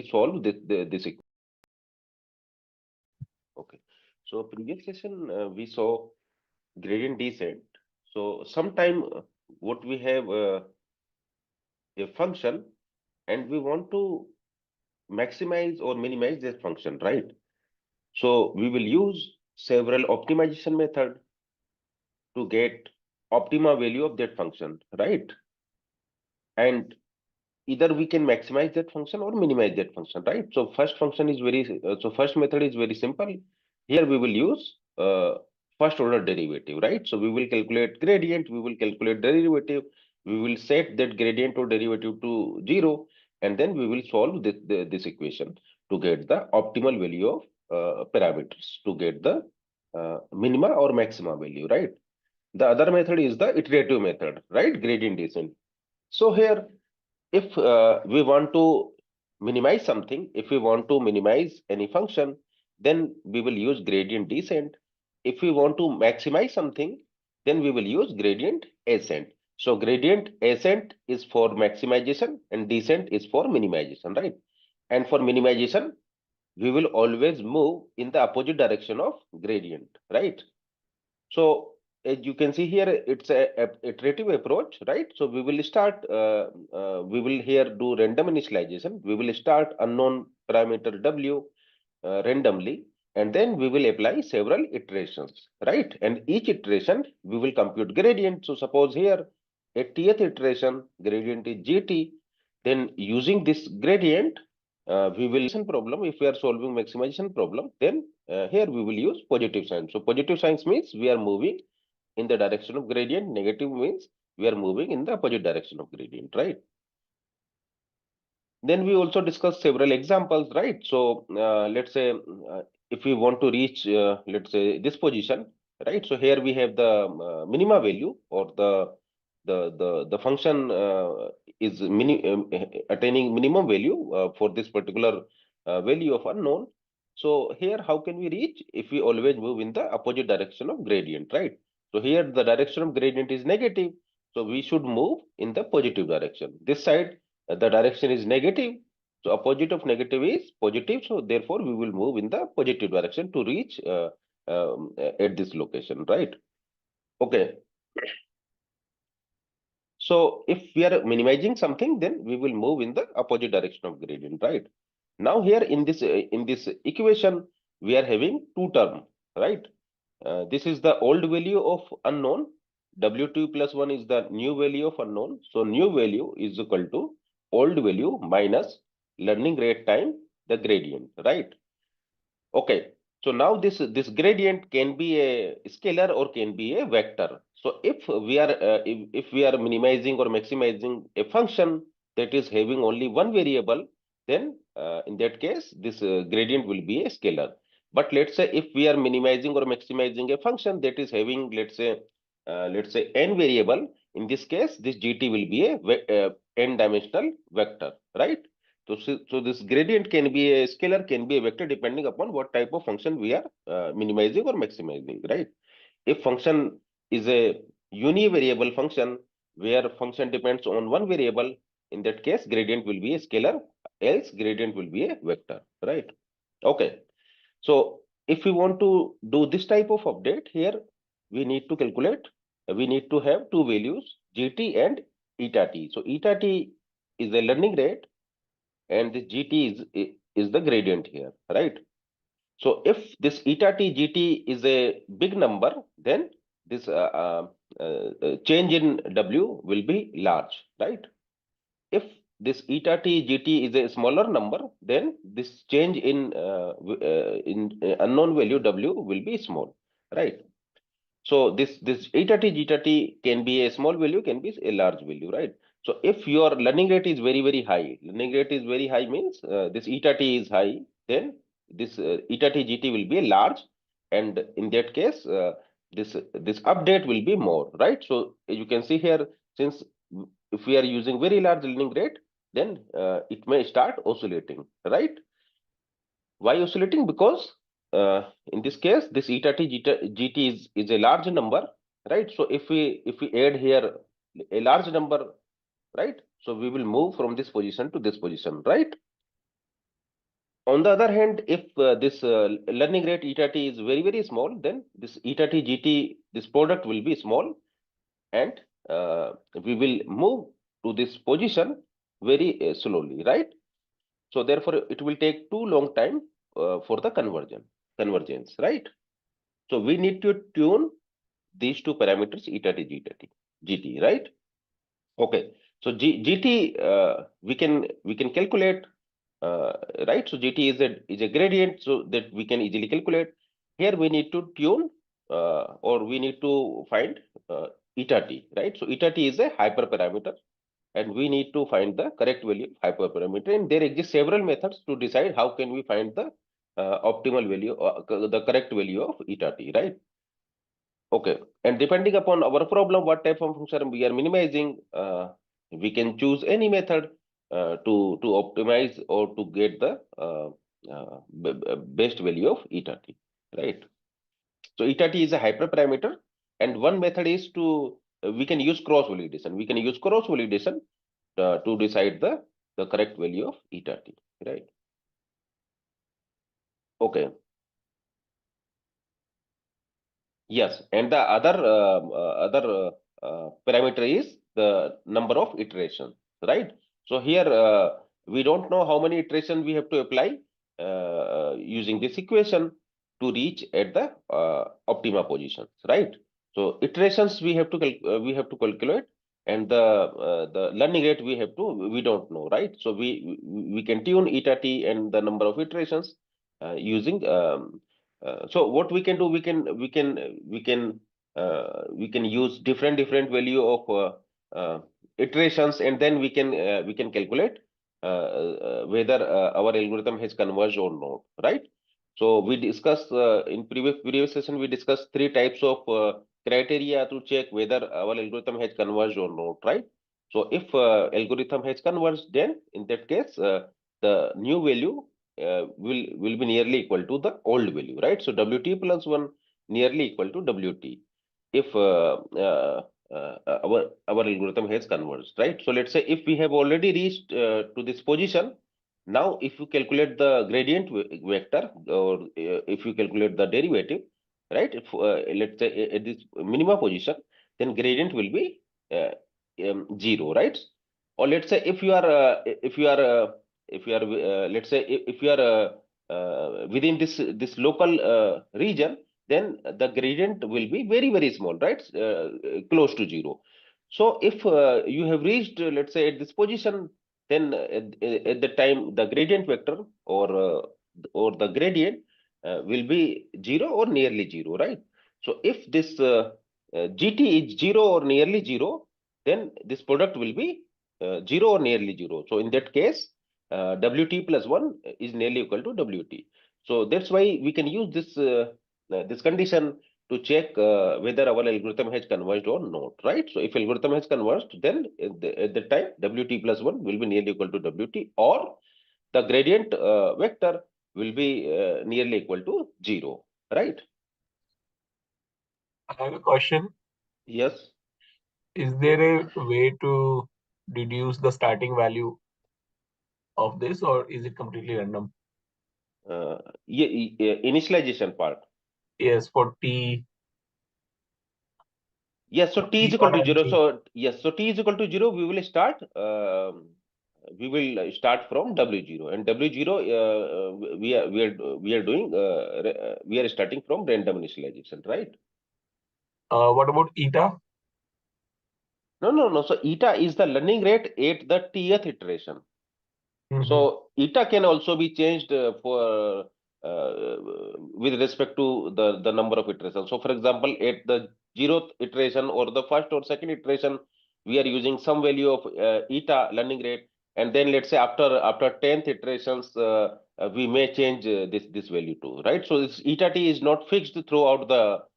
solve this equation. Okay. So previous session we saw gradient descent. So sometime what we have a function and we want to maximize or minimize this function, right? So we will use several optimization method to get optima value of that function, right? And either we can maximize that function or minimize that function, right? So first function is first method is very simple. Here we will use first order derivative, right? So we will calculate gradient, we will calculate derivative, we will set that gradient or derivative to 0, and then we will solve this equation to get the optimal value of parameters, to get the minima or maxima value, right? The other method is the iterative method, right? Gradient descent. So here, if we want to minimize something, if we want to minimize any function, then we will use gradient descent. If we want to maximize something, then we will use gradient ascent. So gradient ascent is for maximization and descent is for minimization, right? And for minimization, we will always move in the opposite direction of gradient, right? So as you can see here, it's a iterative approach, right? So we will start, we will here do random initialization. We will start unknown parameter W randomly, and then we will apply several iterations, right? And each iteration, we will compute gradient. So suppose here, at th iteration, gradient is GT. Then using this gradient, we will problem. If we are solving maximization problem, then here we will use positive sign. So positive signs means we are moving in the direction of gradient. Negative means we are moving in the opposite direction of gradient, right? Then we also discuss several examples, right? So let's say if we want to reach, let's say this position, right? So here we have the minima value, or the function is attaining minimum value for this particular value of unknown. So here, how can we reach? If we always move in the opposite direction of gradient, right? So here the direction of gradient is negative, so we should move in the positive direction. This side, the direction is negative, so opposite of negative is positive, so therefore we will move in the positive direction to reach at this location, right? Okay. So if we are minimizing something, then we will move in the opposite direction of gradient, right? Now here in this equation, we are having two terms, right? This is the old value of unknown. W2 plus 1 is the new value of unknown. So new value is equal to old value minus learning rate time the gradient, right? Okay. So now this gradient can be a scalar or can be a vector. So if we are if we are minimizing or maximizing a function that is having only one variable, then in that case this gradient will be a scalar. But let's say if we are minimizing or maximizing a function that is having, let's say n variable, in this case this gt will be a n dimensional vector, right? So this gradient can be a scalar, can be a vector, depending upon what type of function we are minimizing or maximizing, right? If function is a univariable function where function depends on one variable, in that case gradient will be a scalar, else gradient will be a vector, right? Okay. So if we want to do this type of update here, we need to calculate, we need to have two values, gt and eta t. So eta t is the learning rate and this gt is the gradient here, right? So if this eta t gt is a big number, then this change in w will be large, right? If this eta t gt is a smaller number, then this change in unknown value w will be small, right? So this eta t zeta t can be a small value, can be a large value, right? So if your learning rate is very high, learning rate is very high means this eta t is high, then this eta t gt will be large, and in that case this update will be more, right? So you can see here, since if we are using very large learning rate, then it may start oscillating, right? Why oscillating? Because in this case, this eta t gt is a large number, right? So if we add here a large number, right? So we will move from this position to this position, right? On the other hand, if this learning rate eta t is very, very small, then this eta t gt, this product will be small, and we will move to this position very slowly, right? So therefore, it will take too long time for the convergence, right? So we need to tune these two parameters, eta t, gt, right? Okay. So gt we can calculate, right? So gt is a gradient, so that we can easily calculate. Here we need to tune or we need to find eta t, right? So eta t is a hyperparameter, and we need to find the correct value of hyperparameter. And there exist several methods to decide how can we find the optimal value, the correct value of eta t, right? Okay. And depending upon our problem, what type of function we are minimizing, we can choose any method to optimize or to get the best value of eta t, right? So eta t is a hyperparameter, and one method is to we can use cross validation. We can use cross validation to decide the correct value of eta t, right? Okay. Yes, and the other parameter is the number of iterations, right? So here we don't know how many iterations we have to apply using this equation to reach at the optima positions, right? So iterations we have to calculate, and the learning rate we don't know, right? So we can tune eta t and the number of iterations using so what we can do, we can use different value of iterations, and then we can calculate whether our algorithm has converged or not, right? So we discussed in previous session, we discussed three types of criteria to check whether our algorithm has converged or not, right? So if algorithm has converged, then in that case the new value will be nearly equal to the old value, right? So Wt plus 1 nearly equal to Wt if our algorithm has converged, right? So let's say if we have already reached to this position, now if you calculate the gradient vector, or if you calculate the derivative, right? If, let's say at this minima position, then gradient will be 0, right? Or let's say if you are let's say if you are within this local region, then the gradient will be very, very small, right? Close to 0. So if you have reached let's say at this position, then at the time the gradient vector or the gradient will be 0 or nearly 0, right? So if this gt is 0 or nearly 0, then this product will be 0 or nearly 0. So in that case, Wt plus 1 is nearly equal to Wt. So that's why we can use this condition to check whether our algorithm has converged or not, right? So if algorithm has converged, then at the time Wt plus 1 will be nearly equal to Wt, or the gradient vector will be nearly equal to 0, right? I have a question. Yes. Is there a way to deduce the starting value of this, or is it completely random? Initialization part. Yes, for T, Yes, so t is equal T1 to and 0. T. So yes, so t is equal to 0. We will start from W0, and W0 we are doing we are starting from random initialization, right? What about eta? No. So eta is the learning rate at the tth iteration. Mm-hmm. So eta can also be changed for with respect to the number of iterations. So for example, at the 0th iteration or the first or second iteration, we are using some value of eta learning rate, and then let's say after 10th iterations, we may change this value too, right? So this eta t is not fixed throughout the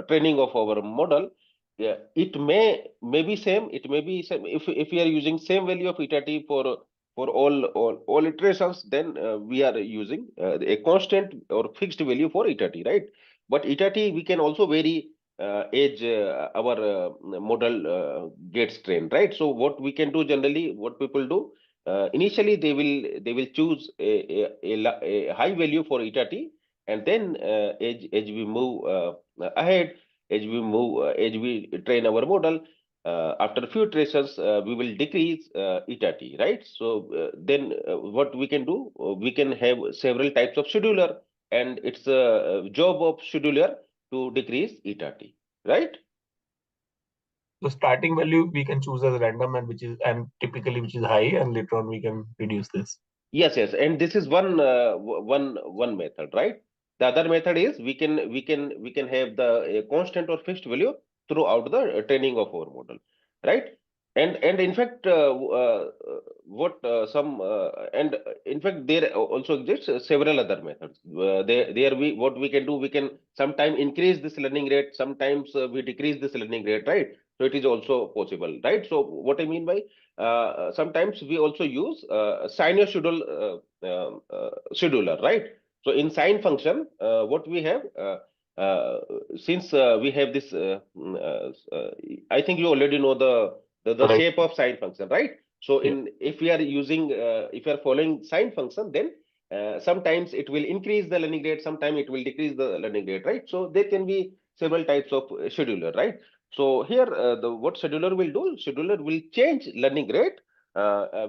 training of our model. Yeah, it may be same. It may be same if we are using same value of eta t for all iterations, then we are using a constant or fixed value for eta t, right? But eta t we can also vary as our model gets trained, right? So what we can do generally, what people do, initially they will choose a high value for eta t, and then as we move ahead, as we train our model, after a few iterations, we will decrease eta t, right? So then what we can do, we can have several types of scheduler, and it's a job of scheduler to decrease eta t, right? The starting value we can choose as random, and typically which is high, and later on we can reduce this. Yes, yes, and this is one method, right? The other method is we can have the a constant or fixed value throughout the training of our model, right? And in fact, what some and in fact there also exists several other methods. There we what we can do, we can sometime increase this learning rate, sometimes we decrease this learning rate, right? So it is also possible, right? So what I mean by sometimes we also use scheduler, right? So in sine function, what we have, uh, since we have this, I think you already know the Correct. shape of sine function, right? So Yeah. in if we are using, if we are following sine function, then sometimes it will increase the learning rate, sometimes it will decrease the learning rate, right? So there can be several types of scheduler, right? So here, what scheduler will do? Scheduler will change learning rate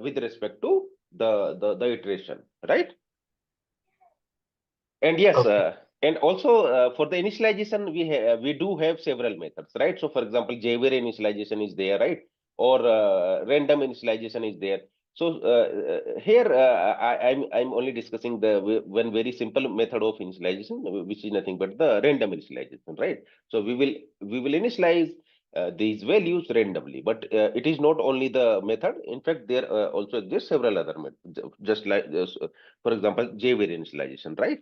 with respect to the iteration, right? And yes, Okay. and also for the initialization, we do have several methods, right? So for example, JVR initialization is there, right? Or random initialization is there. So here I'm only discussing the one very simple method of initialization, which is nothing but the random initialization, right? So we will initialize these values randomly, but it is not only the method. In fact, there also exist several other methods, just like this, for example, JVR initialization, right?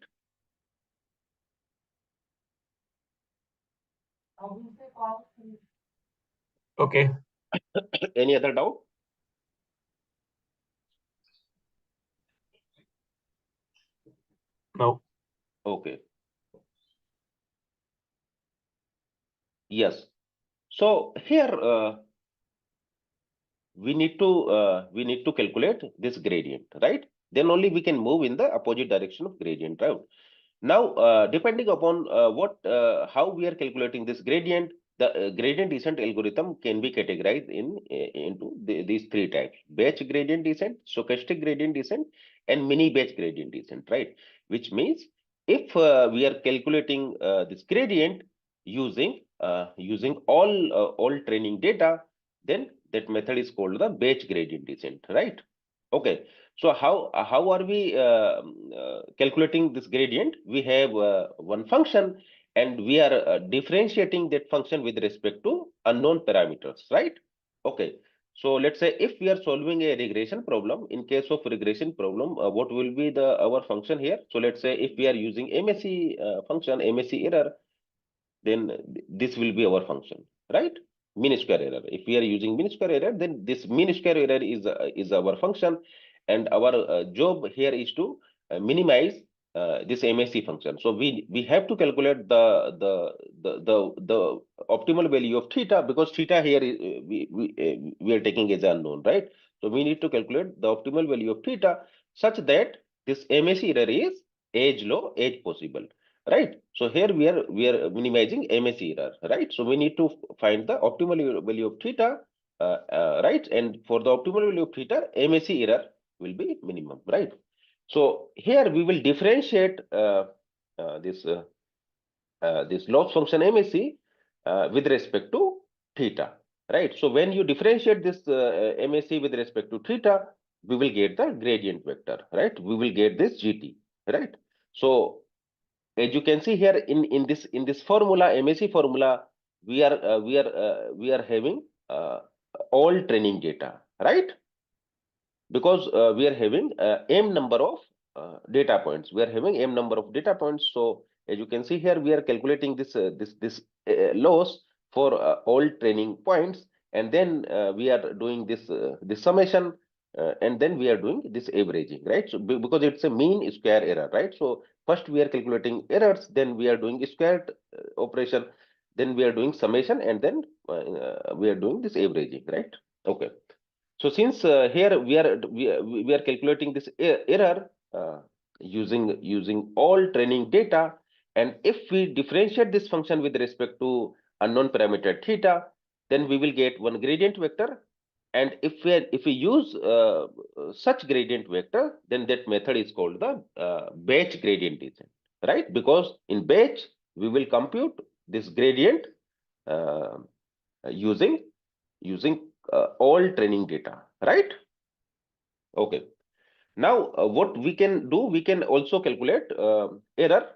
Okay. Any other doubt? Now, Okay. Yes. So here we need to calculate this gradient, right? Then only we can move in the opposite direction of gradient, right? Now, depending upon how we are calculating this gradient, the gradient descent algorithm can be categorized into these three types: batch gradient descent, stochastic gradient descent, and mini batch gradient descent, right? Which means if we are calculating this gradient using all training data, then that method is called the batch gradient descent, right? Okay. So how are we calculating this gradient? We have one function, and we are differentiating that function with respect to unknown parameters, right? Okay. So let's say if we are solving a regression problem, in case of regression problem, what will be the our function here? So let's say if we are using MSE function, MSE error, then this will be our function, right? Mean square error. If we are using mean square error, then this mean square error is our function, and our job here is to minimize this MSE function. So we have to calculate the optimal value of theta, because theta here is, we are taking as unknown, right? So we need to calculate the optimal value of theta such that this MSE error is as low as possible, right? So here we are minimizing MSE error, right? So we need to find the optimal value of theta, right? And for the optimal value of theta, MSE error will be minimum, right? So here we will differentiate this loss function MSE with respect to theta, right? So when you differentiate this MSE with respect to theta, we will get the gradient vector, right? We will get this GT, right? So as you can see here in this formula, MSE formula, we are having all training data, right? Because we are having m number of data points. We are having m number of data points. So as you can see here, we are calculating this loss for all training points, and then we are doing this summation, and then we are doing this averaging, right? So because it's a mean square error, right? So first we are calculating errors, then we are doing squared operation, then we are doing summation, and then we are doing this averaging, right? Okay. So since here we are calculating this error using all training data, and if we differentiate this function with respect to unknown parameter theta, then we will get one gradient vector. And if we use such gradient vector, then that method is called the batch gradient descent, right? Because in batch we will compute this gradient uh, using all training data, right? Okay. Now, what we can do, we can also calculate error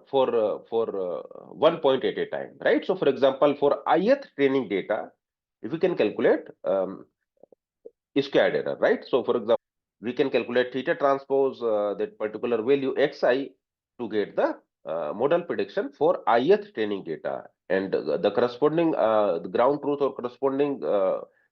for 1 point at a time, right? So, for example, for ith training data, if we can calculate squared error, right? So, for example, we can calculate theta transpose that particular value xi to get the model prediction for ith training data, and the corresponding the ground truth or corresponding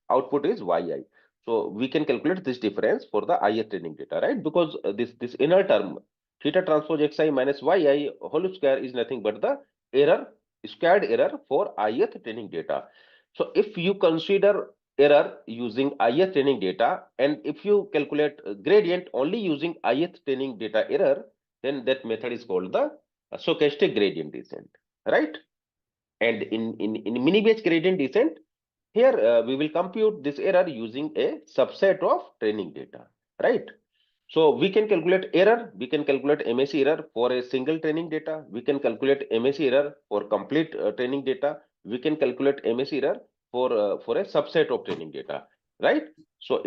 output is yi. So we can calculate this difference for the ith training data, right? Because this inner term theta transpose xi minus yi whole square is nothing but the error, squared error for ith training data. So if you consider error using ith training data, and if you calculate gradient only using ith training data error, then that method is called the stochastic gradient descent, right? And in mini batch gradient descent, here we will compute this error using a subset of training data, right? So we can calculate error, we can calculate MAC error for a single training data, we can calculate MAC error for complete training data, we can calculate MAC error for a subset of training data, right? So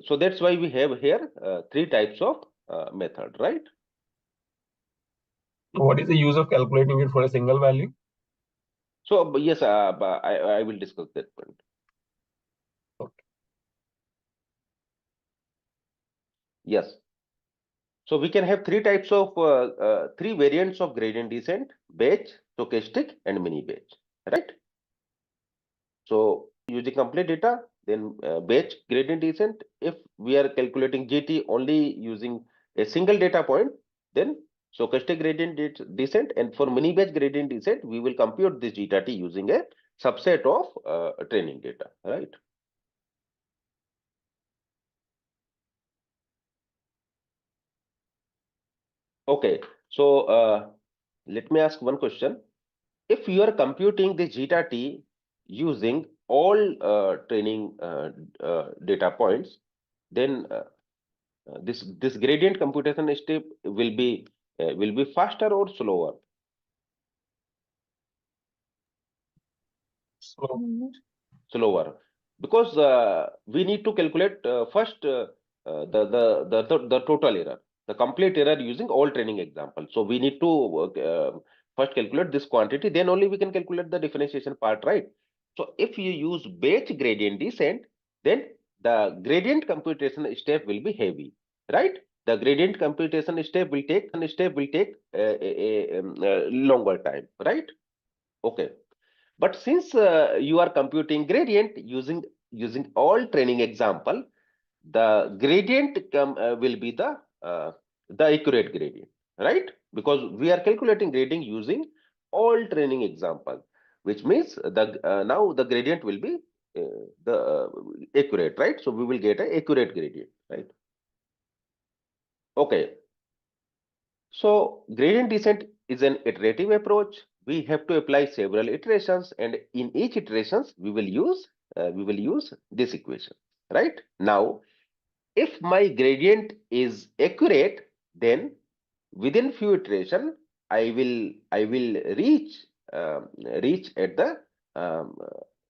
so that's why we have here three types of method, right? What is the use of calculating it for a single value? So yes, I will discuss that point. Okay. Yes. So we can have three types of three variants of gradient descent: batch, stochastic, and mini batch, right? So using complete data, then batch gradient descent. If we are calculating GT only using a single data point, then stochastic gradient descent. And for mini batch gradient descent, we will compute this zeta t using a subset of training data, right? Okay. So let me ask one question. If you are computing the zeta t using all training data points, then this gradient computation step will be faster or slower? So Slower, because we need to calculate first the total error, the complete error using all training examples. So we need to first calculate this quantity, then only we can calculate the differentiation part, right? So if you use batch gradient descent, then the gradient computation step will be heavy, right? The gradient computation step will take a longer time, right? Okay. But since you are computing gradient using all training example, the gradient will be the accurate gradient, right? Because we are calculating gradient using all training example, which means the now the gradient will be the accurate, right? So we will get an accurate gradient, right? Okay. So gradient descent is an iterative approach. We have to apply several iterations, and in each iterations we will use this equation, right? Now, if my gradient is accurate, then within few iteration I will reach at the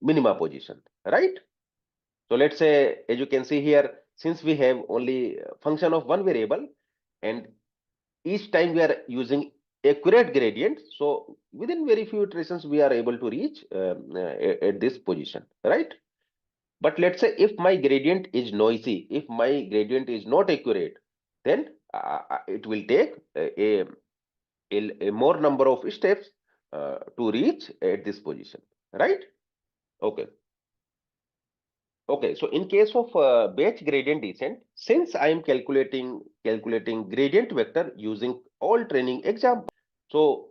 minima position, right? So let's say, as you can see here, since we have only function of one variable, and each time we are using accurate gradient, so within very few iterations we are able to reach at this position, right? But let's say if my gradient is noisy, if my gradient is not accurate, then it will take a more number of steps to reach at this position, right? Okay. Okay, so in case of batch gradient descent, since I am calculating gradient vector using all training example, so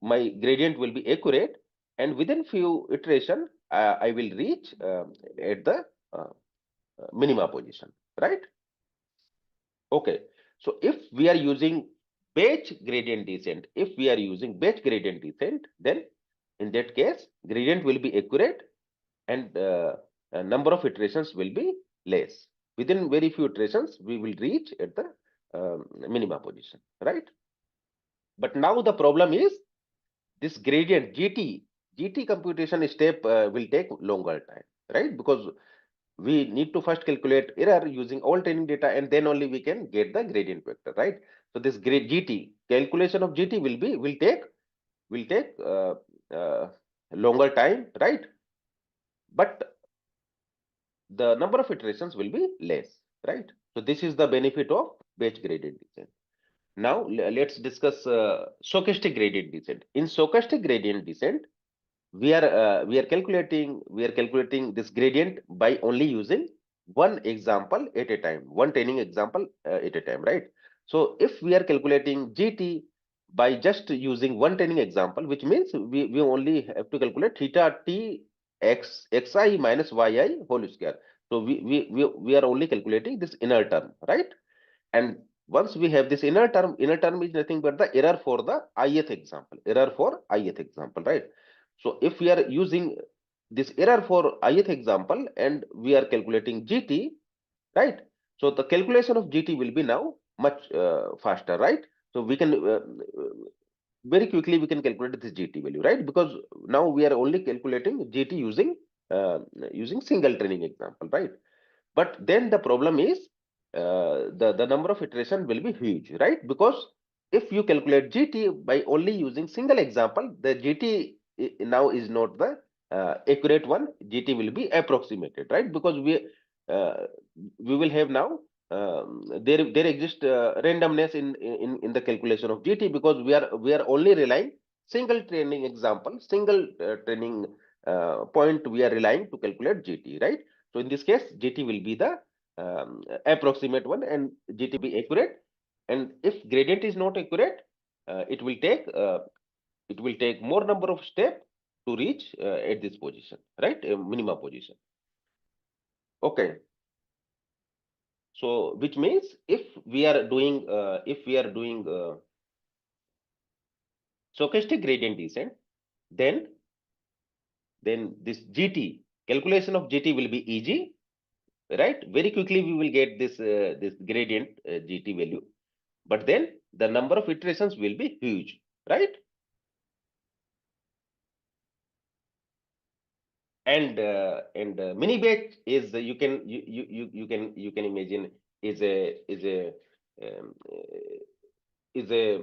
my gradient will be accurate, and within few iteration I will reach at the minima position, right? Okay, so if we are using batch gradient descent, then in that case, gradient will be accurate and number of iterations will be less. Within very few iterations, we will reach at the minima position, right? But now the problem is this gradient GT computation step will take longer time, right? Because we need to first calculate error using all training data, and then only we can get the gradient vector, right? So this grade GT calculation of GT will take longer time, right? But the number of iterations will be less, right? So this is the benefit of batch gradient descent. Now let's discuss stochastic gradient descent. In stochastic gradient descent, we are calculating this gradient by only using one example at a time, one training example at a time, right? So if we are calculating GT by just using one training example, which means we only have to calculate theta t xi minus yi whole square. So we are only calculating this inner term, right? And once we have this inner term is nothing but the error for the ith example, right? So if we are using this error for ith example and we are calculating GT, right? So the calculation of GT will be now much faster, right? So we can very quickly we can calculate this GT value, right? Because now we are only calculating GT using single training example, right? But then the problem is the number of iteration will be huge, right? Because if you calculate GT by only using single example, the GT now is not the accurate one. GT will be approximated, right? Because uh, we will have now there exists randomness in the calculation of GT, because we are only relying single training example, single training point we are relying to calculate GT, right? So in this case, GT will be the approximate one, and GT be accurate. And if gradient is not accurate, it will take more number of steps to reach at this position, right? Minima position. Okay. So which means if we are doing stochastic gradient descent, then this GT calculation of GT will be easy, right? Very quickly we will get this gradient GT value, but then the number of iterations will be huge, right? And mini batch is you can imagine is a um, is a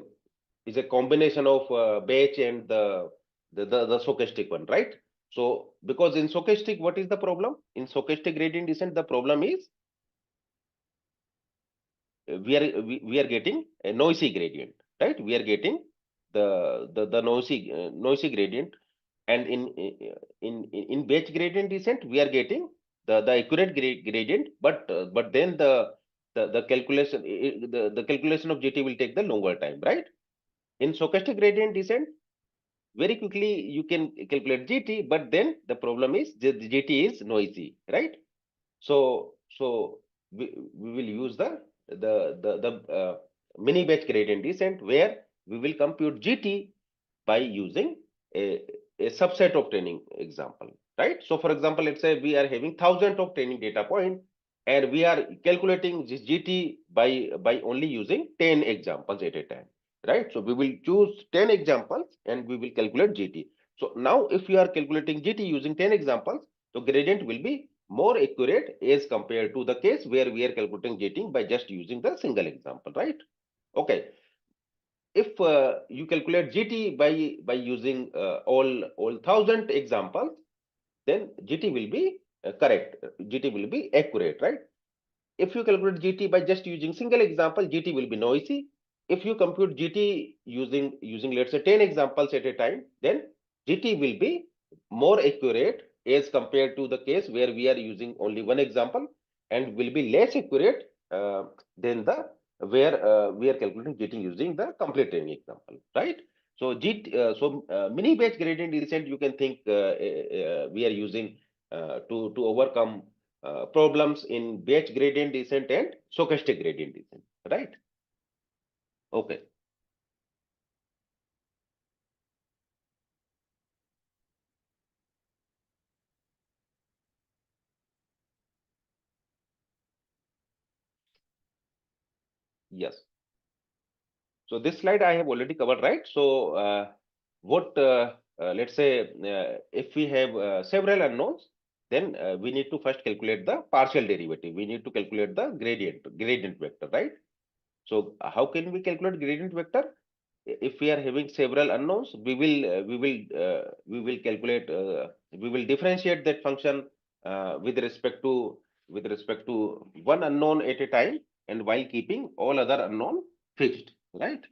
is a combination of batch and the stochastic one, right? So because in stochastic, what is the problem? In stochastic gradient descent, the problem is we are getting a noisy gradient, right? We are getting the noisy gradient, and in batch gradient descent we are getting the accurate gradient, but then the calculation the calculation of GT will take the longer time, right? In stochastic gradient descent, very quickly you can calculate GT, but then the problem is the GT is noisy, right? So we will use the mini batch gradient descent, where we will compute GT by using a subset of training example, right? So for example, let's say we are having thousands of training data point, and we are calculating this GT by only using 10 examples at a time, right? So we will choose 10 examples and we will calculate GT. So now if you are calculating GT using 10 examples, so gradient will be more accurate as compared to the case where we are calculating GT by just using the single example, right? Okay. If you calculate GT by using all 1,000 examples, then GT will be correct. GT will be accurate, right? If you calculate GT by just using single example, GT will be noisy. If you compute GT using let's say 10 examples at a time, then GT will be more accurate as compared to the case where we are using only one example, and will be less accurate than the where we are calculating GT using the complete training example, right? So mini batch gradient descent, you can think we are using to overcome problems in batch gradient descent and stochastic gradient descent, right? Okay. Yes. So this slide I have already covered, right? So what let's say if we have several unknowns, then we need to first calculate the partial derivative. We need to calculate the gradient vector, right? So how can we calculate gradient vector? If we are having several unknowns, we will calculate we will differentiate that function with respect to one unknown at a time, and while keeping all other unknown fixed, right?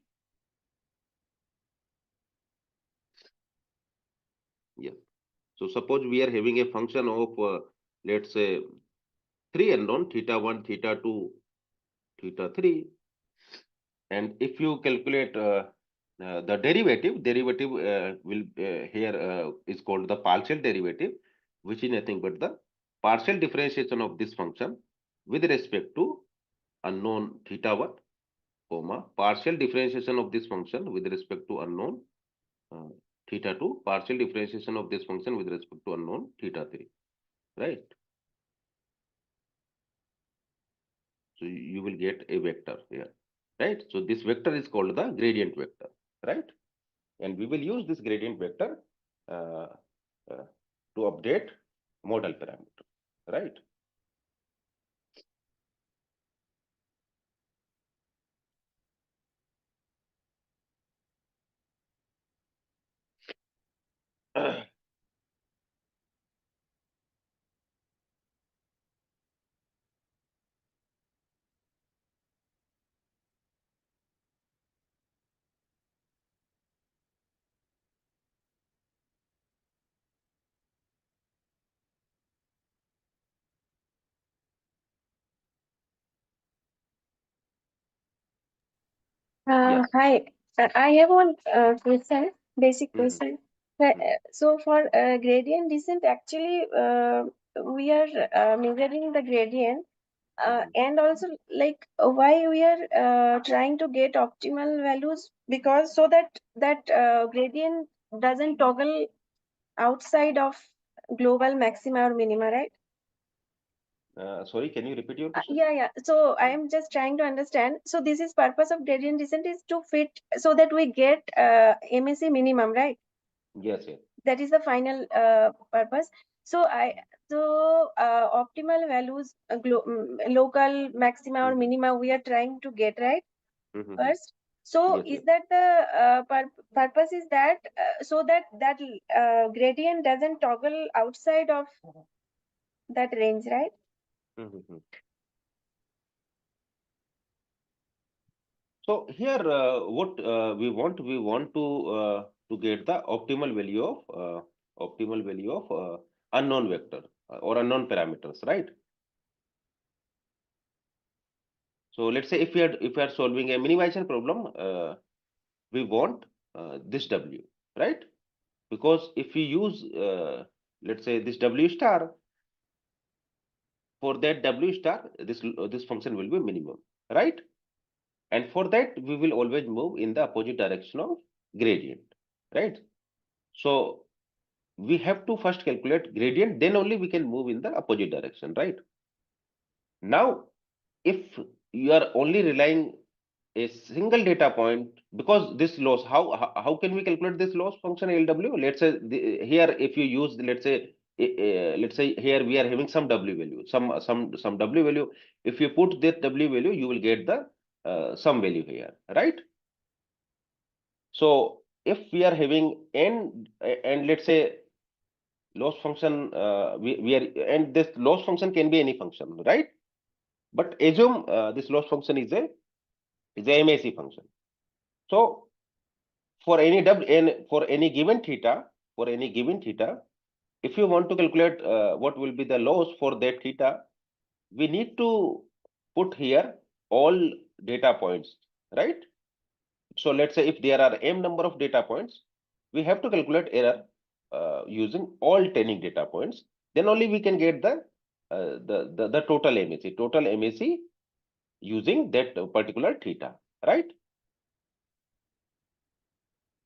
Yeah. So suppose we are having a function of let's say three unknown, theta 1, theta 2, theta 3, and if you calculate the derivative will here is called the partial derivative, which is nothing but the partial differentiation of this function with respect to unknown theta 1, comma, partial differentiation of this function with respect to unknown uh, theta 2, partial differentiation of this function with respect to unknown theta 3, right? So you will get a vector here, right? So this vector is called the gradient vector, right? And we will use this gradient vector uh, uh, to update model parameter, right? Yes. Hi, I have one question, basic Mhm, question. mhm. So for gradient descent, actually, we are measuring the gradient, Mhm. and also like why we are trying to get optimal values, because so that gradient doesn't toggle outside of global maxima or minima, right? Sorry, can you repeat your question? Yeah. So I Mm. am just trying to understand. So this is purpose of gradient descent is to fit so that we get MSE minimum, right? Yes, yes. That is the final purpose. So optimal values, local maxima or Mhm, minima we are trying to get, right? mhm. First. So Yes, is yes. that the purpose is that so that gradient doesn't toggle outside of that range, right? Mhm. So here, what we want to get the optimal value of unknown vector or unknown parameters, right? So let's say if we are solving a minimization problem, we want this W, right? Because if we use let's say this W star, for that W star, this function will be minimum, right? And for that, we will always move in the opposite direction of gradient, right? So we have to first calculate gradient, then only we can move in the opposite direction, right? Now, if you are only relying a single data point, because this loss, how can we calculate this loss function LW? Let's say here, if you use, let's say here we are having some W value, some W value. If you put that W value, you will get the some value here, right? So if we are having n, and let's say loss function, we are, and this loss function can be any function, right? But assume this loss function is a MAC function. So for any w n for any given theta, if you want to calculate what will be the loss for that theta, we need to put here all data points, right? So let's say if there are m number of data points, we have to calculate error using all 10 data points. Then only we can get the the total MAC using that particular theta, right?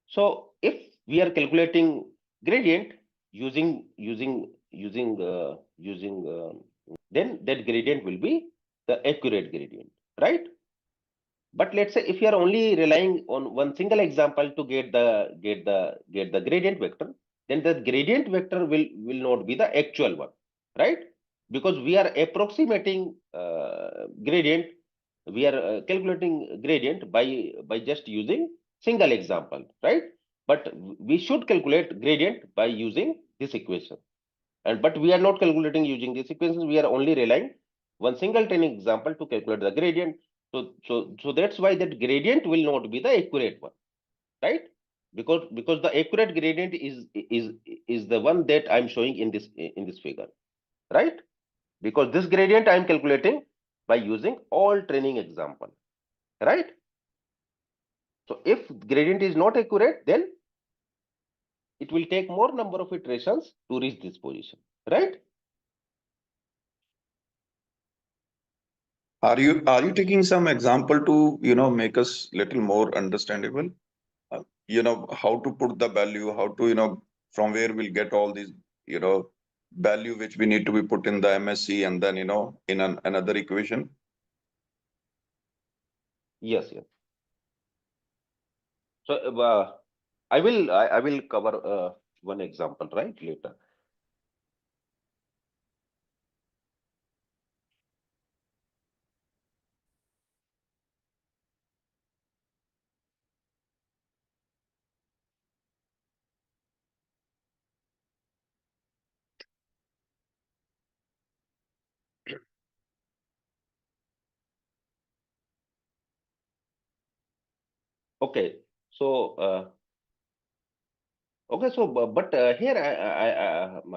So if we are calculating gradient using then that gradient will be the accurate gradient, right? But let's say if you are only relying on one single example to get the gradient vector, then the gradient vector will not be the actual one, right? Because we are approximating gradient, we are calculating gradient by just using single example, right? But we should calculate gradient by using this equation. And but we are not calculating using these equations. We are only relying one single training example to calculate the gradient. So that's why that gradient will not be the accurate one, right? Because the accurate gradient is the one that I'm showing in this figure, right? Because this gradient I'm calculating by using all training example, right? So if gradient is not accurate, then it will take more number of iterations to reach this position, right? Are you taking some example to make us little more understandable? How to put the value, how to from where we'll get all these value which we need to be put in the MSC and then in another equation. Yes. So I will cover one example right later. Okay, so but here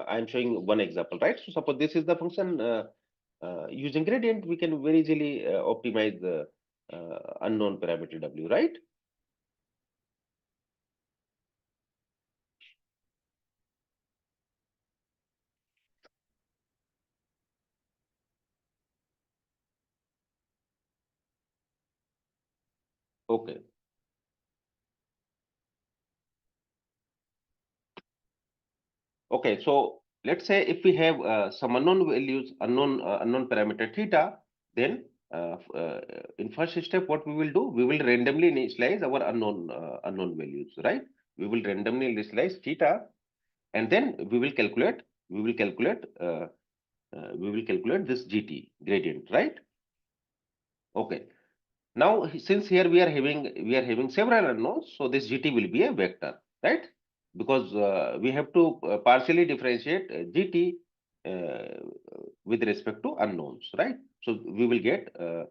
I'm showing one example, right? So suppose this is the function using gradient, we can very easily optimize the unknown parameter w, right? Okay. Okay, so let's say if we have some unknown values, unknown parameter theta, then in first step, what we will do, we will randomly initialize our unknown values, right? We will randomly initialize theta, and then we will calculate this GT gradient, right? Okay. Now, since here we are having several unknowns, so this GT will be a vector, right? Because we have to partially differentiate GT with respect to unknowns, right? So we will get a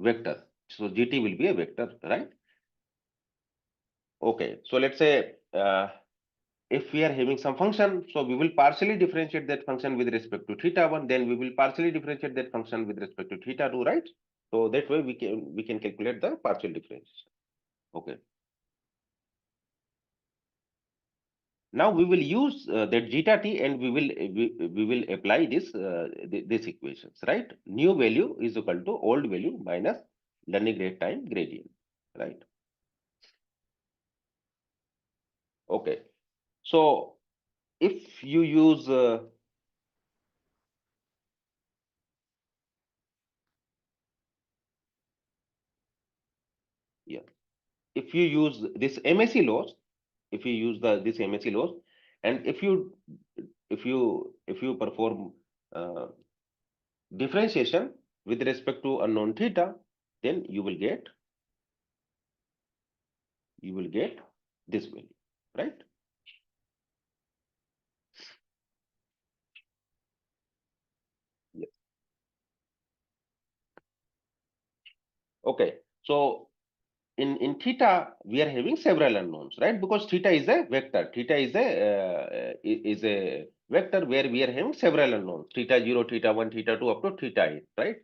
vector. So GT will be a vector, right? Okay. So let's say if we are having some function, so we will partially differentiate that function with respect to theta1, then we will partially differentiate that function with respect to theta2, right? So that way we can calculate the partial differentiation. Okay. Now we will use that zeta t, and we will apply this equations, right? New value is equal to old value minus learning rate time gradient, right? Okay. So if you use if you use this MAC laws, if you use this MAC laws, and if you perform differentiation with respect to unknown theta, then you will get this value, right? Yes. Okay. So in theta we are having several unknowns, right? Because theta is a vector. Theta is a vector where we are having several unknowns. Theta 0, theta 1, theta 2 up to theta 8, right?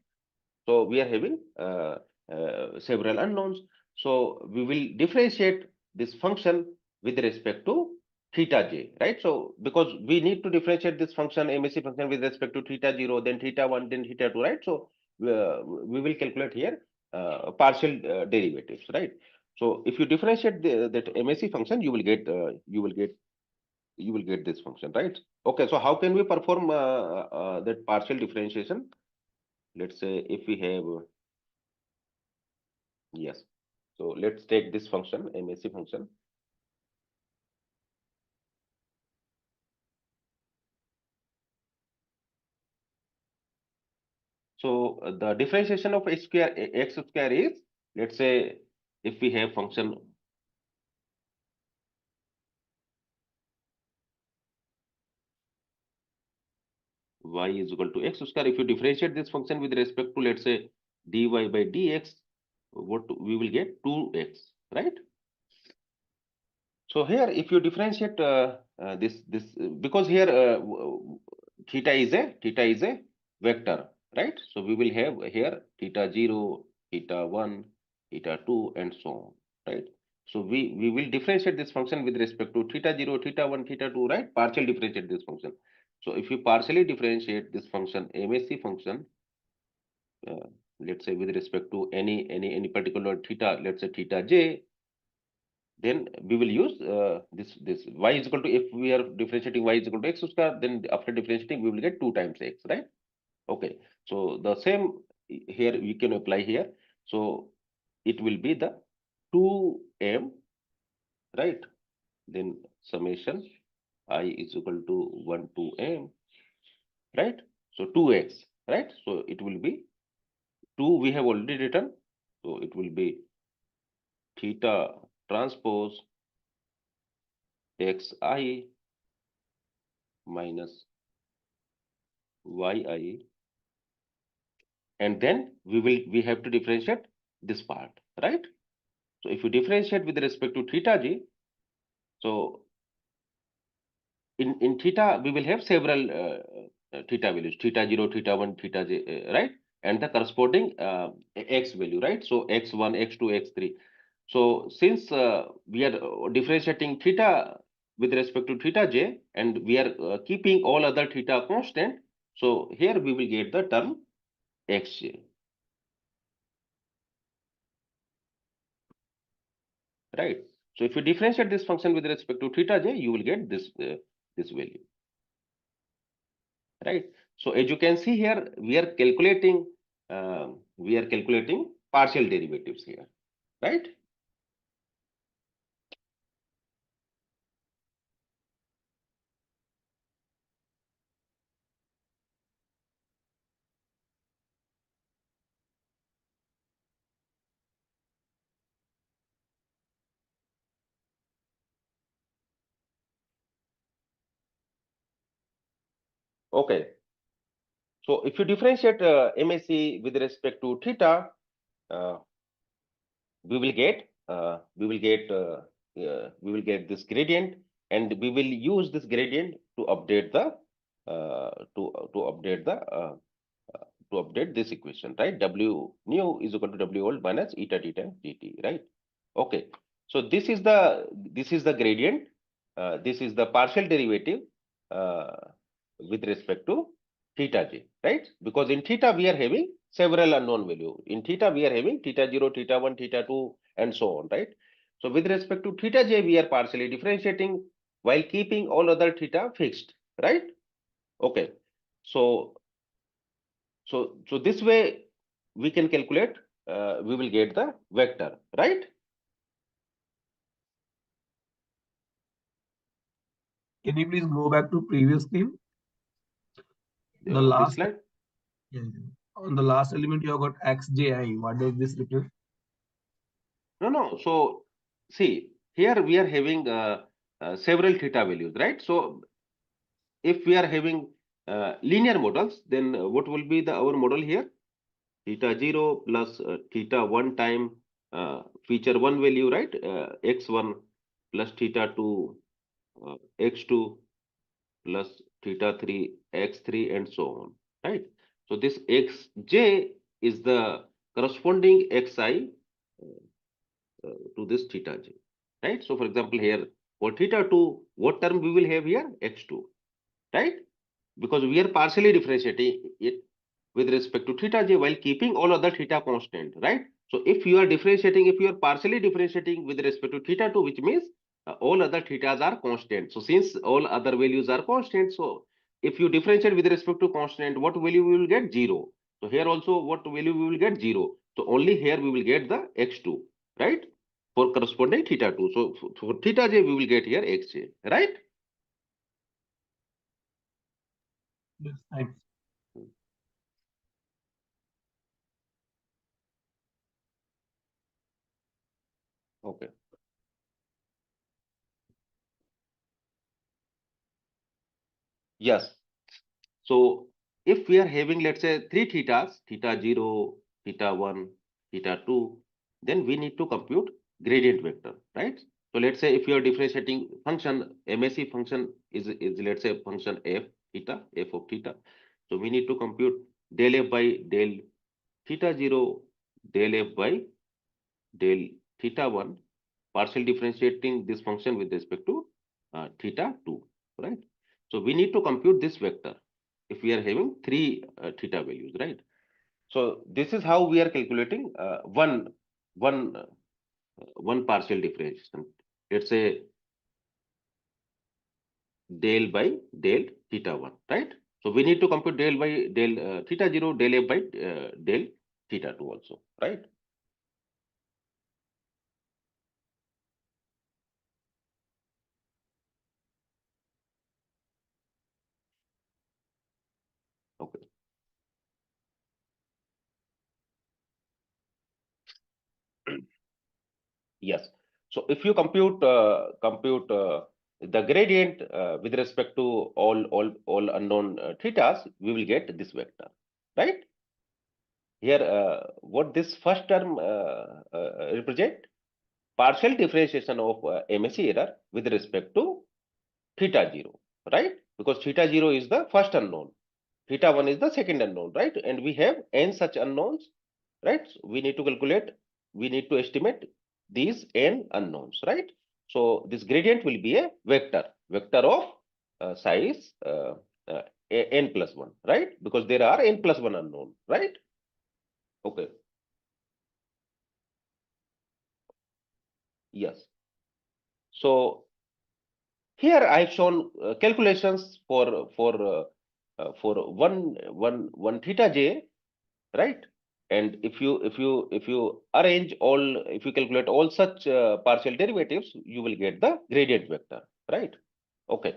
So we are having several unknowns. So we will differentiate this function with respect to theta j, right? So because we need to differentiate this function MSE function with respect to theta 0, then theta 1, then theta 2, right? So we will calculate here partial derivatives, right? So if you differentiate that MSE function, you will get this function, right? Okay, so how can we perform that partial differentiation? Let's say if we have yes, so let's take this function MSE function. So the differentiation of x square is, let's say, if we have function y is equal to x square, if you differentiate this function with respect to, let's say, dy by dx, what we will get 2x, right? So here, if you differentiate this because here theta is a vector, right? So we will have here theta 0, theta 1, theta 2, and so on, right? So we will differentiate this function with respect to theta 0, theta 1, theta 2, right? Partial differentiate this function. So if you partially differentiate this function MSE function, let's say with respect to any particular theta, let's say theta j, then we will use this y is equal to, if we are differentiating y is equal to x square, then after differentiating we will get 2 times x, right? Okay, so the same here we can apply here. So it will be the 2m, right? Then summation I is equal to 1 to m, right? So 2x, right? So it will be 2 we have already written, so it will be theta transpose xi minus yi, and then we have to differentiate this part, right? So if you differentiate with respect to theta j, so in theta we will have several theta values, theta 0, theta 1, theta j, right? And the corresponding x value, right? So x1, x2, x3. So since we are differentiating theta with respect to theta j, and we are keeping all other theta constant, so here we will get the term xj, right? So if you differentiate this function with respect to theta j, you will get this value, right? So as you can see here, we are calculating partial derivatives here, right? Okay. So if you differentiate MSE with respect to theta, we will get this gradient, and we will use this gradient to update the to update this equation, right? W nu is equal to W old minus eta t times dt, right? Okay. So this is the gradient. This is the partial derivative with respect to theta j, right? Because in theta we are having several unknown value. In theta we are having theta 0, theta 1, theta 2, and so on, right? So with respect to theta j, we are partially differentiating while keeping all other theta fixed, right? Okay. So this way we can calculate, we will get the vector, right? Can you please go back to previous screen? The This last slide. on the last element you have got xji. What does this represent? No. So see, here we are having several theta values, right? So if we are having linear models, then what will be our model here? Theta 0 plus theta 1 time feature 1 value, right? X1 plus theta 2 x2 plus theta 3 x3, and so on, right? So this xj is the corresponding xi to this theta j, right? So for example, here For theta 2, what term we will have here? X2, right? Because we are partially differentiating it with respect to theta j while keeping all other theta constant, right? So if you are differentiating, if you are partially differentiating with respect to theta 2, which means all other thetas are constant. So since all other values are constant, so if you differentiate with respect to constant, what value we will get? 0. So here also what value we will get? 0. So only here we will get the x2, right? For corresponding theta 2. So for theta j, we will get here xj, right? Yes, thanks. Okay. Yes. So if we are having, let's say, 3 thetas, theta 0, theta 1, theta 2, then we need to compute gradient vector, right? So let's say if you are differentiating function, MSE function is let's say function f theta, f of theta. So we need to compute del f by del theta 0, del f by del theta 1, partial differentiating this function with respect to theta 2, right? So we need to compute this vector if we are having 3 theta values, right? So this is how we are calculating one partial differentiation. Let's say del by del theta 1, right? So we need to compute del by del theta 0, del f by del theta 2 also, right? Okay. Yes. So if you compute the gradient with respect to all unknown thetas, we will get this vector, right? Here, what this first term represent? Partial differentiation of MSE error with respect to theta 0, right? Because theta 0 is the first unknown, theta 1 is the second unknown, right? And we have n such unknowns, right? So we need to calculate, we need to estimate these n unknowns, right? So this gradient will be a vector of size n plus 1, right? Because there are n plus 1 unknown, right? Okay. Yes. So here I've shown calculations for one theta j, right? And if you arrange all, if you calculate all such partial derivatives, you will get the gradient vector, right? Okay.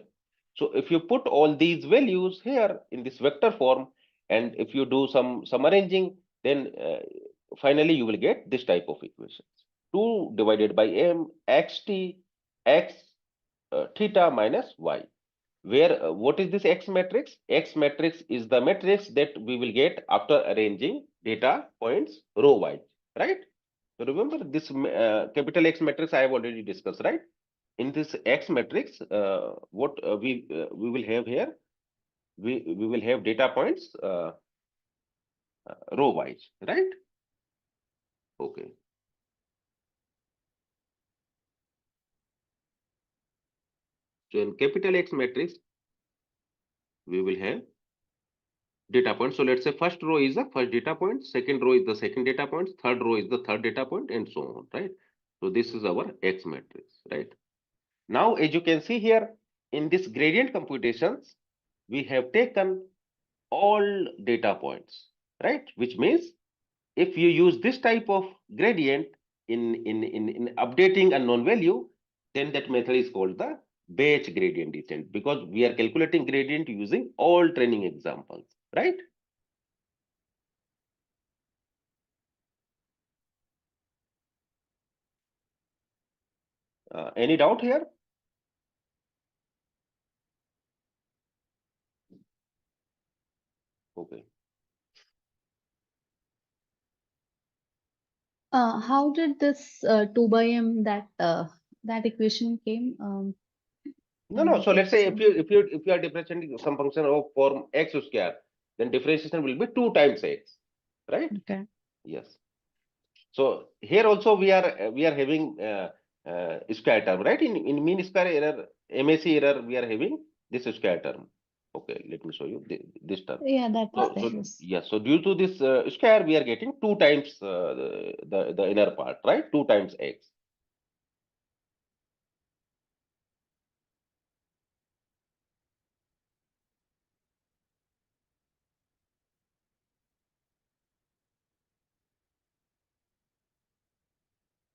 So if you put all these values here in this vector form, and if you do some arranging, then finally you will get this type of equations: 2 divided by m xt x theta minus y, where what is this X matrix? X matrix is the matrix that we will get after arranging data points row wise, right? So remember this capital X matrix I have already discussed, right? In this X matrix, what we will have here, we will have data points row wise, right? Okay. So in capital X matrix, we will have data point. So let's say first row is the first data point, second row is the second data point, third row is the third data point, and so on, right? So this is our X matrix, right? Now, as you can see here, in this gradient computations, we have taken all data points, right? Which means if you use this type of gradient in updating unknown value, then that method is called the batch gradient descent, because we are calculating gradient using all training examples, right? Any doubt here? Okay. How did this 2 by m that equation came? No. So let's say if you are differentiating some function of form x square, then differentiation will be 2 times x, right? Okay. Yes. So here also we are having square term, right? In mean square error, MAC error, we are having this square term. Okay, let me show you this term. Yeah, that is there. So Yes. yes, so due to this square, we are getting 2 times the inner part, right? 2 times x.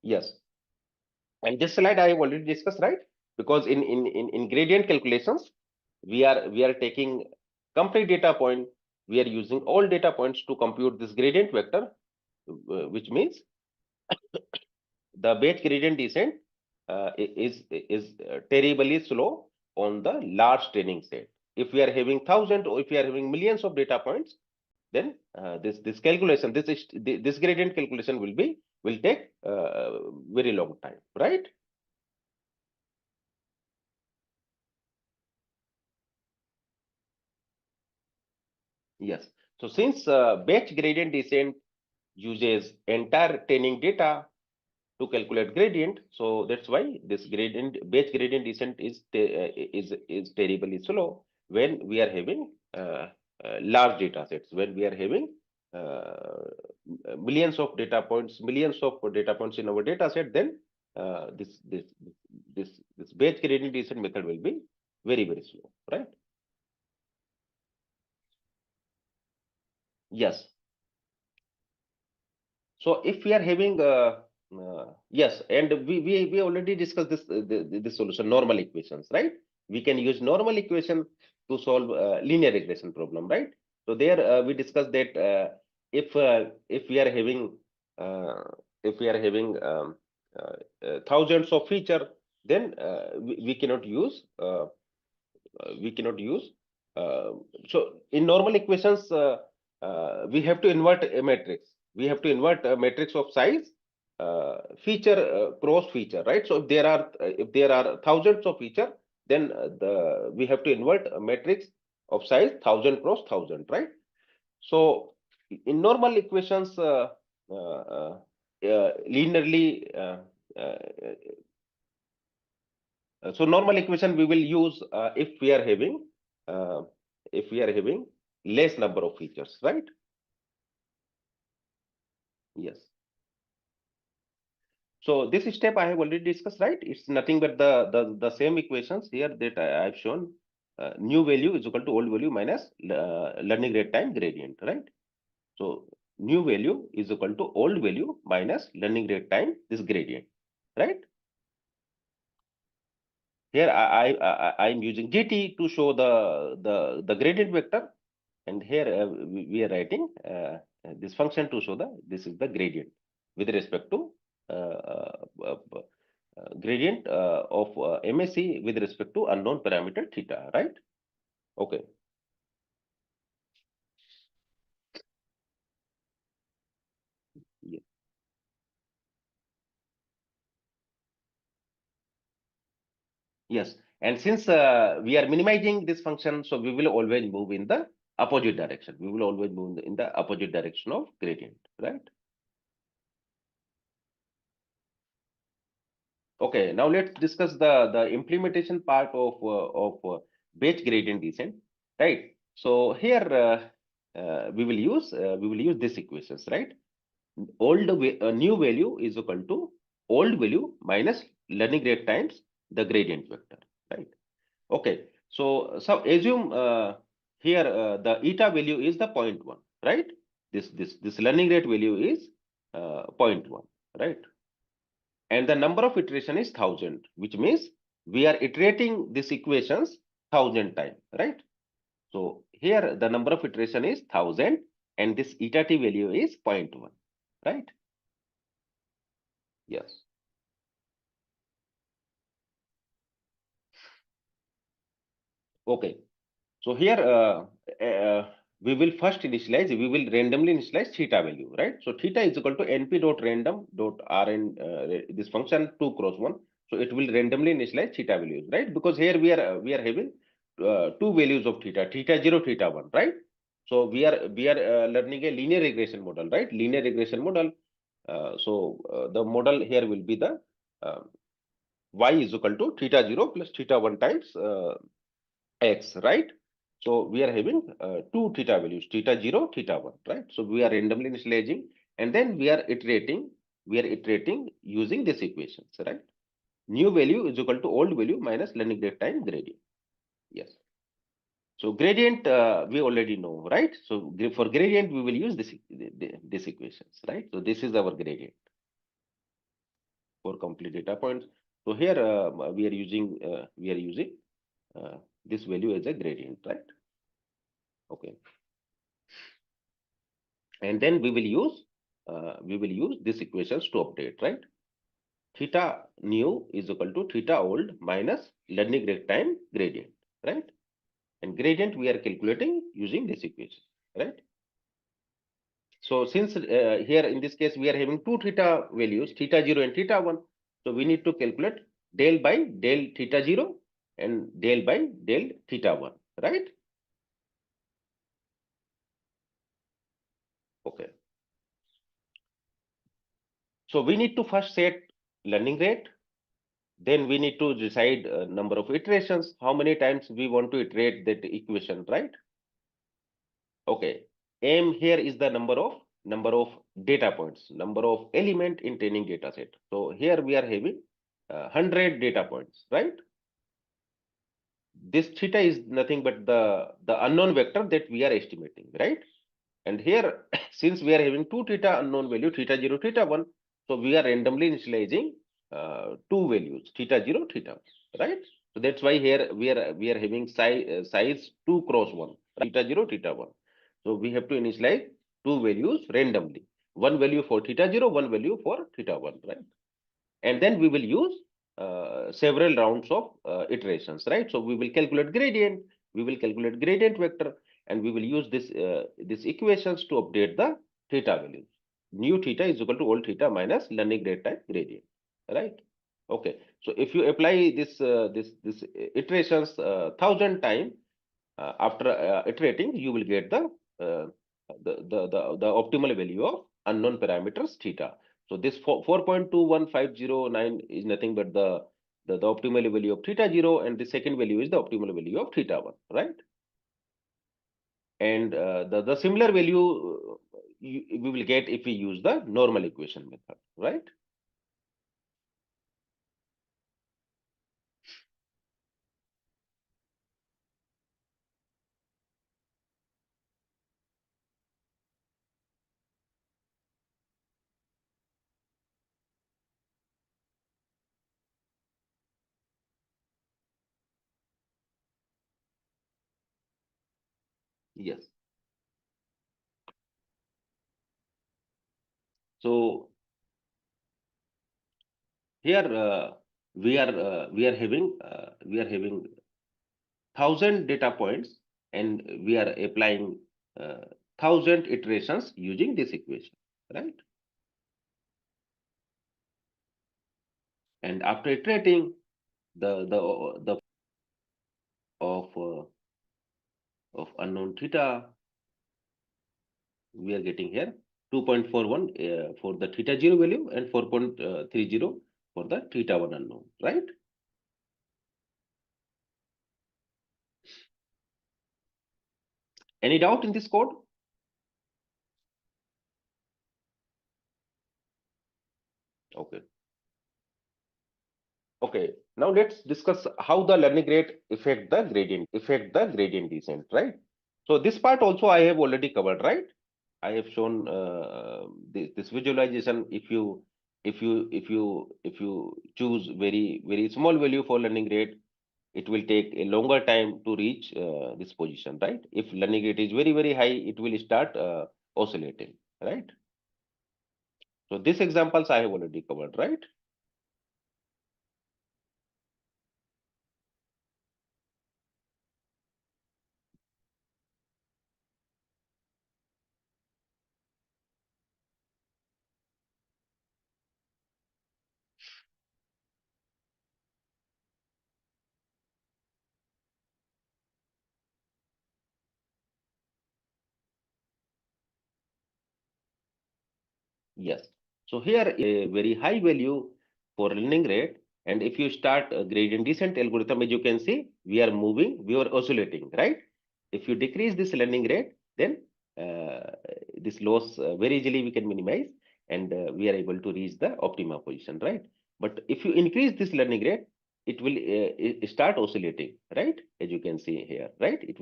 Yes, and this slide I have already discussed, right? Because in gradient calculations, we are taking complete data point. We are using all data points to compute this gradient vector, which means the batch gradient descent is terribly slow on the large training set. If we are having thousand or if we are having millions of data points, then this calculation, this gradient calculation will take very long time, right? Yes. So since batch gradient descent uses entire training data to calculate gradient, so that's why this batch gradient descent is terribly slow when we are having large data sets, when we are having millions of data points in our data set. Then this batch gradient descent method will be very slow, right? Yes. So if we are having yes, and we already discussed this solution, normal equations, right? We can use normal equation to solve linear regression problem, right? So there we discussed that if we are having uh, thousands of feature, then we cannot use we cannot use. Uh, so in normal equations, we have to invert a matrix. We have to invert a matrix of size, feature cross feature, right? So if there are thousands of feature, then we have to invert a matrix of size 1000 cross 1000, right? So in normal equations, linearly. Uh, so normal equation we will use uh, if we are having less number of features, right? Yes. So this step I have already discussed, right? It's nothing but the same equations here that I've shown. New value is equal to old value minus learning rate time gradient, right? So new value is equal to old value minus learning rate time, this gradient, right? Here I'm using GT to show the gradient vector, and here we are writing this function to show this is the gradient with respect to gradient of MSE with respect to unknown parameter theta, right? Okay. Yes, and since we are minimizing this function, so we will always move in the opposite direction. We will always move in the opposite direction of gradient, right? Okay, now let's discuss the implementation part of batch gradient descent, right? So here we will use this equations, right? New value is equal to old value minus learning rate times the gradient vector, right? Okay, so assume here the eta value is the 0.1, right? This learning rate value is 0.1, right? And the number of iteration is 1000, which means we are iterating these equations 1000 times, right? So here the number of iteration is 1000 and this eta t value is 0.1, right? Yes. Okay. So here we will first initialize, we will randomly initialize theta value, right? So theta is equal to np.random.rn, this function 2 cross 1. So it will randomly initialize theta values, right? Because here we are having two values of theta 0, theta 1, right? So we are learning a linear regression model, right? Linear regression model. The model here will be the y is equal to theta 0 plus theta 1 times x, right? So we are having two theta values, theta 0, theta 1, right? So we are randomly initializing, and then we are iterating using this equations, right? New value is equal to old value minus learning rate time gradient. Yes. So gradient we already know, right? So for gradient we will use this equations, right? So this is our gradient for complete data points. So here we are using this value as a gradient, right? Okay. And then we will use these equations to update, right? Theta new is equal to theta old minus learning rate time gradient, right? And gradient we are calculating using this equation, right? So since here in this case we are having two theta values, theta 0 and theta 1, so we need to calculate del by del theta 0 and del by del theta 1, right? Okay. So we need to first set learning rate. Then we need to decide number of iterations, how many times we want to iterate that equation, right? Okay. M here is the number of data points, number of element in training data set. So here we are having 100 data points, right? This theta is nothing but the unknown vector that we are estimating, right? And here, since we are having two theta unknown value, theta 0, theta 1, so we are randomly initializing two values, theta 0, theta 1, right? So that's why here we are having size 2 cross 1, theta 0, theta 1. So we have to initialize two values randomly, one value for theta 0, one value for theta 1, right? And then we will use several rounds of iterations, right? So we will calculate gradient vector, and we will use this equations to update the theta values. New theta is equal to old theta minus learning rate time gradient, right? Okay. So if you apply this iterations 1,000 times after iterating, you will get the optimal value of unknown parameters theta. So this 4.21509 is nothing but the optimal value of theta 0, and the second value is the optimal value of theta 1, right? And the similar value we will get if we use the normal equation method, right? Yes. So here we are having 1,000 data points, and we are applying 1,000 iterations using this equation, right? And after iterating the of unknown theta, we are getting here 2.41 for the theta 0 value and 4.30 for the theta 1 unknown, right? Any doubt in this code? Okay. Okay, now let's discuss how the learning rate affect the gradient descent, right? So this part also I have already covered, right? I have shown this visualization. If you choose very small value for learning rate, it will take a longer time to reach this position, right? If learning rate is very high, it will start oscillating, right? So these examples I have already covered, right? Yes. So here a very high value for learning rate, And if you start a gradient descent algorithm, as you can see, we are moving, we are oscillating, right? If you decrease this learning rate, then this loss very easily we can minimize, and we are able to reach the optima position, right? But if you increase this learning rate, it will start oscillating, right? As you can see here, right? It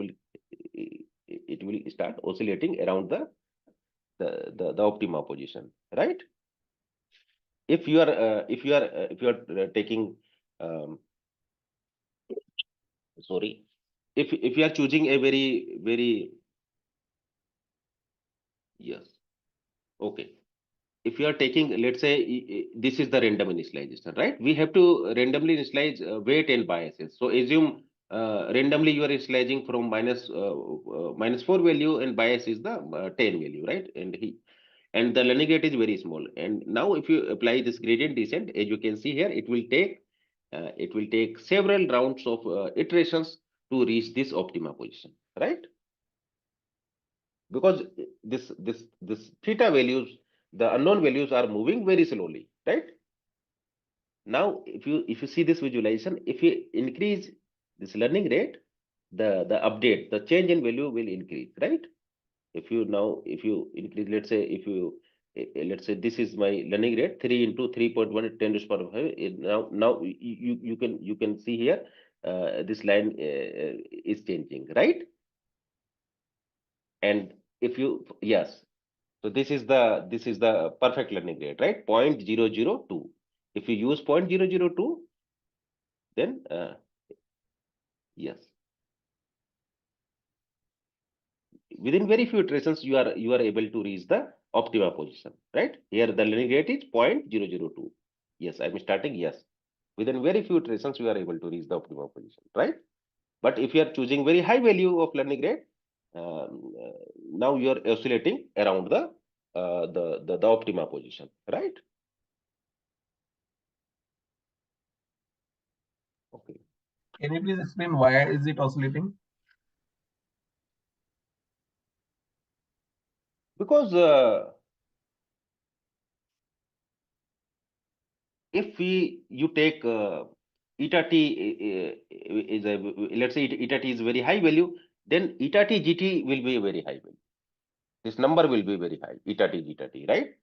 will start oscillating around the optima position, right? If you are taking sorry, if you are choosing a very yes, okay, if you are taking, let's say, this is the random initialization, right? We have to randomly initialize weight and biases. So assume randomly you are initializing from -4 value, and bias is the 10 value, right? And the learning rate is very small. And now if you apply this gradient descent, as you can see here, it will take several rounds of iterations to reach this optima position, right? Because this theta values, the unknown values are moving very slowly, right? Now, if you see this visualization, if you increase this learning rate, the change in value will increase, right? If you increase, let's say, let's say this is my learning rate, 3 into 3.1 10 to the power 5. Now you can see here this line is changing, right? And if you, yes, so this is the perfect learning rate, right? 0.002. If you use 0.002, then yes, within very few iterations you are able to reach the optima position, right? Here the learning rate is 0.002. Yes, I'm starting. Yes, within very few iterations you are able to reach the optima position, right? But if you are choosing very high value of learning rate, now you are oscillating around the optima position, right? Okay. Can you please explain why is it oscillating? Because if you take eta t is a, let's say eta t is very high value, then eta t gt will be a very high value. This number will be very high, eta t zeta t, right?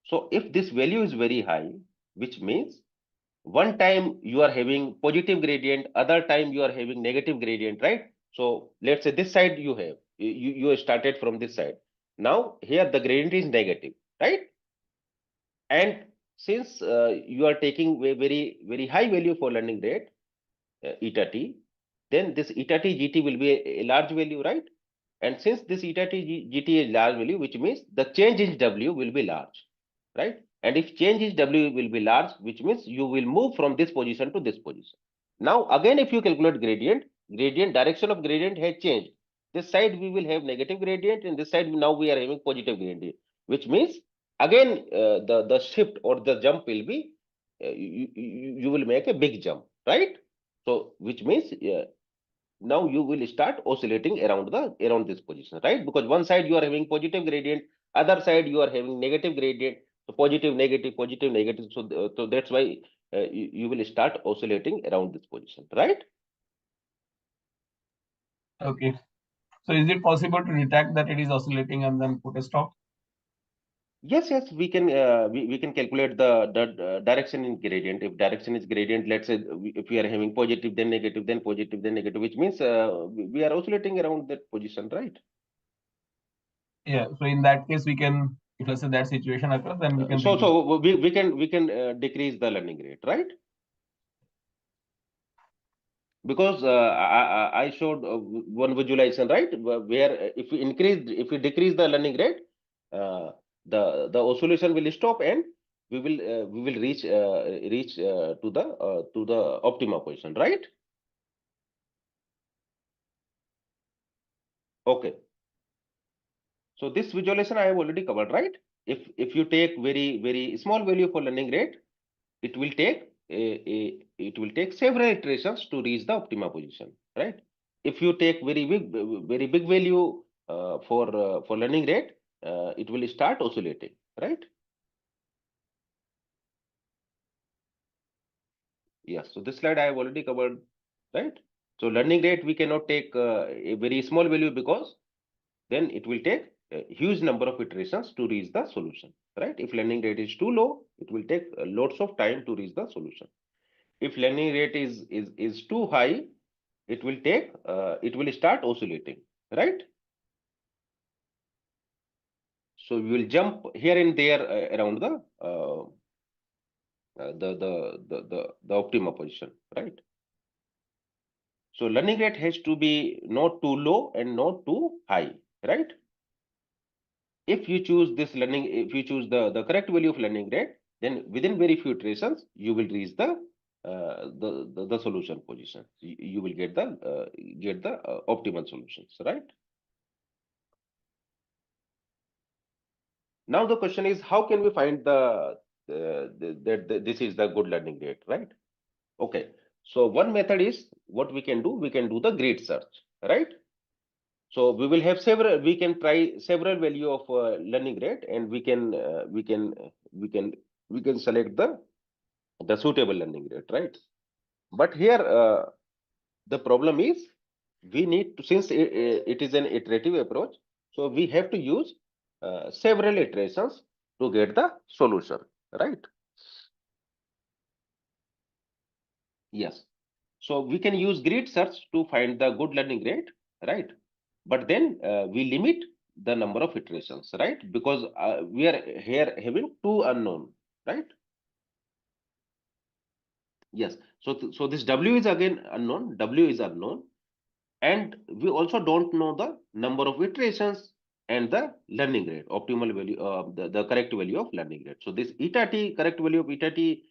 So if this value is very high, which means one time you are having positive gradient, other time you are having negative gradient, right? So let's say this side you started from this side. Now here the gradient is negative, right? And since you are taking a very high value for learning rate, eta t, then this eta t gt will be a large value, right? And since this eta t gt is large value, which means the change in w will be large, right? And if change in w will be large, which means you will move from this position to this position. Now again, if you calculate gradient direction of gradient has changed. This side we will have negative gradient, and this side now we are having positive gradient, which means again the shift or the jump will be you will make a big jump, right? So which means now you will start oscillating around this position, right? Because one side you are having positive gradient, other side you are having negative gradient. So positive negative positive negative, so that's why you will start oscillating around this position, right? Okay. So is it possible to detect that it is oscillating and then put a stop? Yes, we can we can calculate the direction in gradient. If direction is gradient, let's say if we are having positive then negative then positive then negative, which means we are oscillating around that position, right? Yeah. So in that case, we can, if let's say that situation occurs, then we can. So we can decrease the learning rate, right? Because I showed one visualization, right, where if we decrease the learning rate, the oscillation will stop, and we will reach to the optima position, right? Okay. So this visualization I have already covered, right? If you take very small value for learning rate, it will take several iterations to reach the optima position, right? If you take very big value for learning rate, it will start oscillating, right? Yes, so this slide I have already covered, right? So learning rate, we cannot take a very small value because then it will take a huge number of iterations to reach the solution, right? If learning rate is too low, it will take lots of time to reach the solution. If learning rate is too high, it will take it will start oscillating, right? So we will jump here and there around the optima position, right? So learning rate has to be not too low and not too high, right? If you choose this learning, if you choose the correct value of learning rate, then within very few iterations, you will reach the solution position. You will get the optimal solutions, right? Now the question is, how can we find that this is the good learning rate, right? Okay. So one method is what we can do. We can do the grid search, right? So we will have several. We can try several value of learning rate, and we can select the suitable learning rate, right? But here the problem is we need to, since it is an iterative approach, so we have to use several iterations to get the solution, right? Yes. So we can use grid search to find the good learning rate, right? But then we limit the number of iterations, right? Because we are here having two unknown, right? Yes. So this W is again unknown. W is unknown. And we also don't know the number of iterations and the learning rate, optimal value, the correct value of learning rate. So this eta t, correct value of eta t,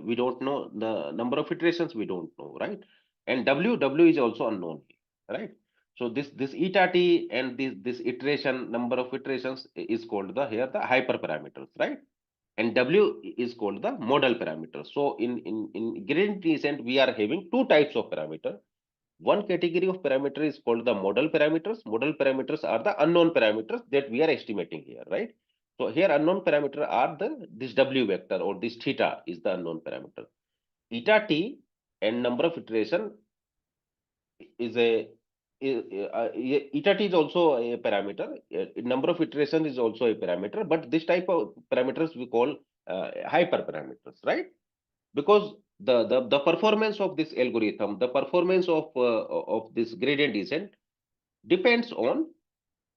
we don't know. The number of iterations we don't know, right? And W is also unknown, right? So this eta t and this iteration, number of iterations is called the hyperparameters, right? And W is called the model parameters. So in gradient descent, we are having two types of parameter. One category of parameter is called the model parameters. Model parameters are the unknown parameters that we are estimating here, right? So here unknown parameter are this W vector or this theta is the unknown parameter. Eta t and number of iteration is eta t is also a parameter. Number of iteration is also a parameter, but this type of parameters we call hyperparameters, right? Because the performance of this algorithm, the performance of this gradient descent depends on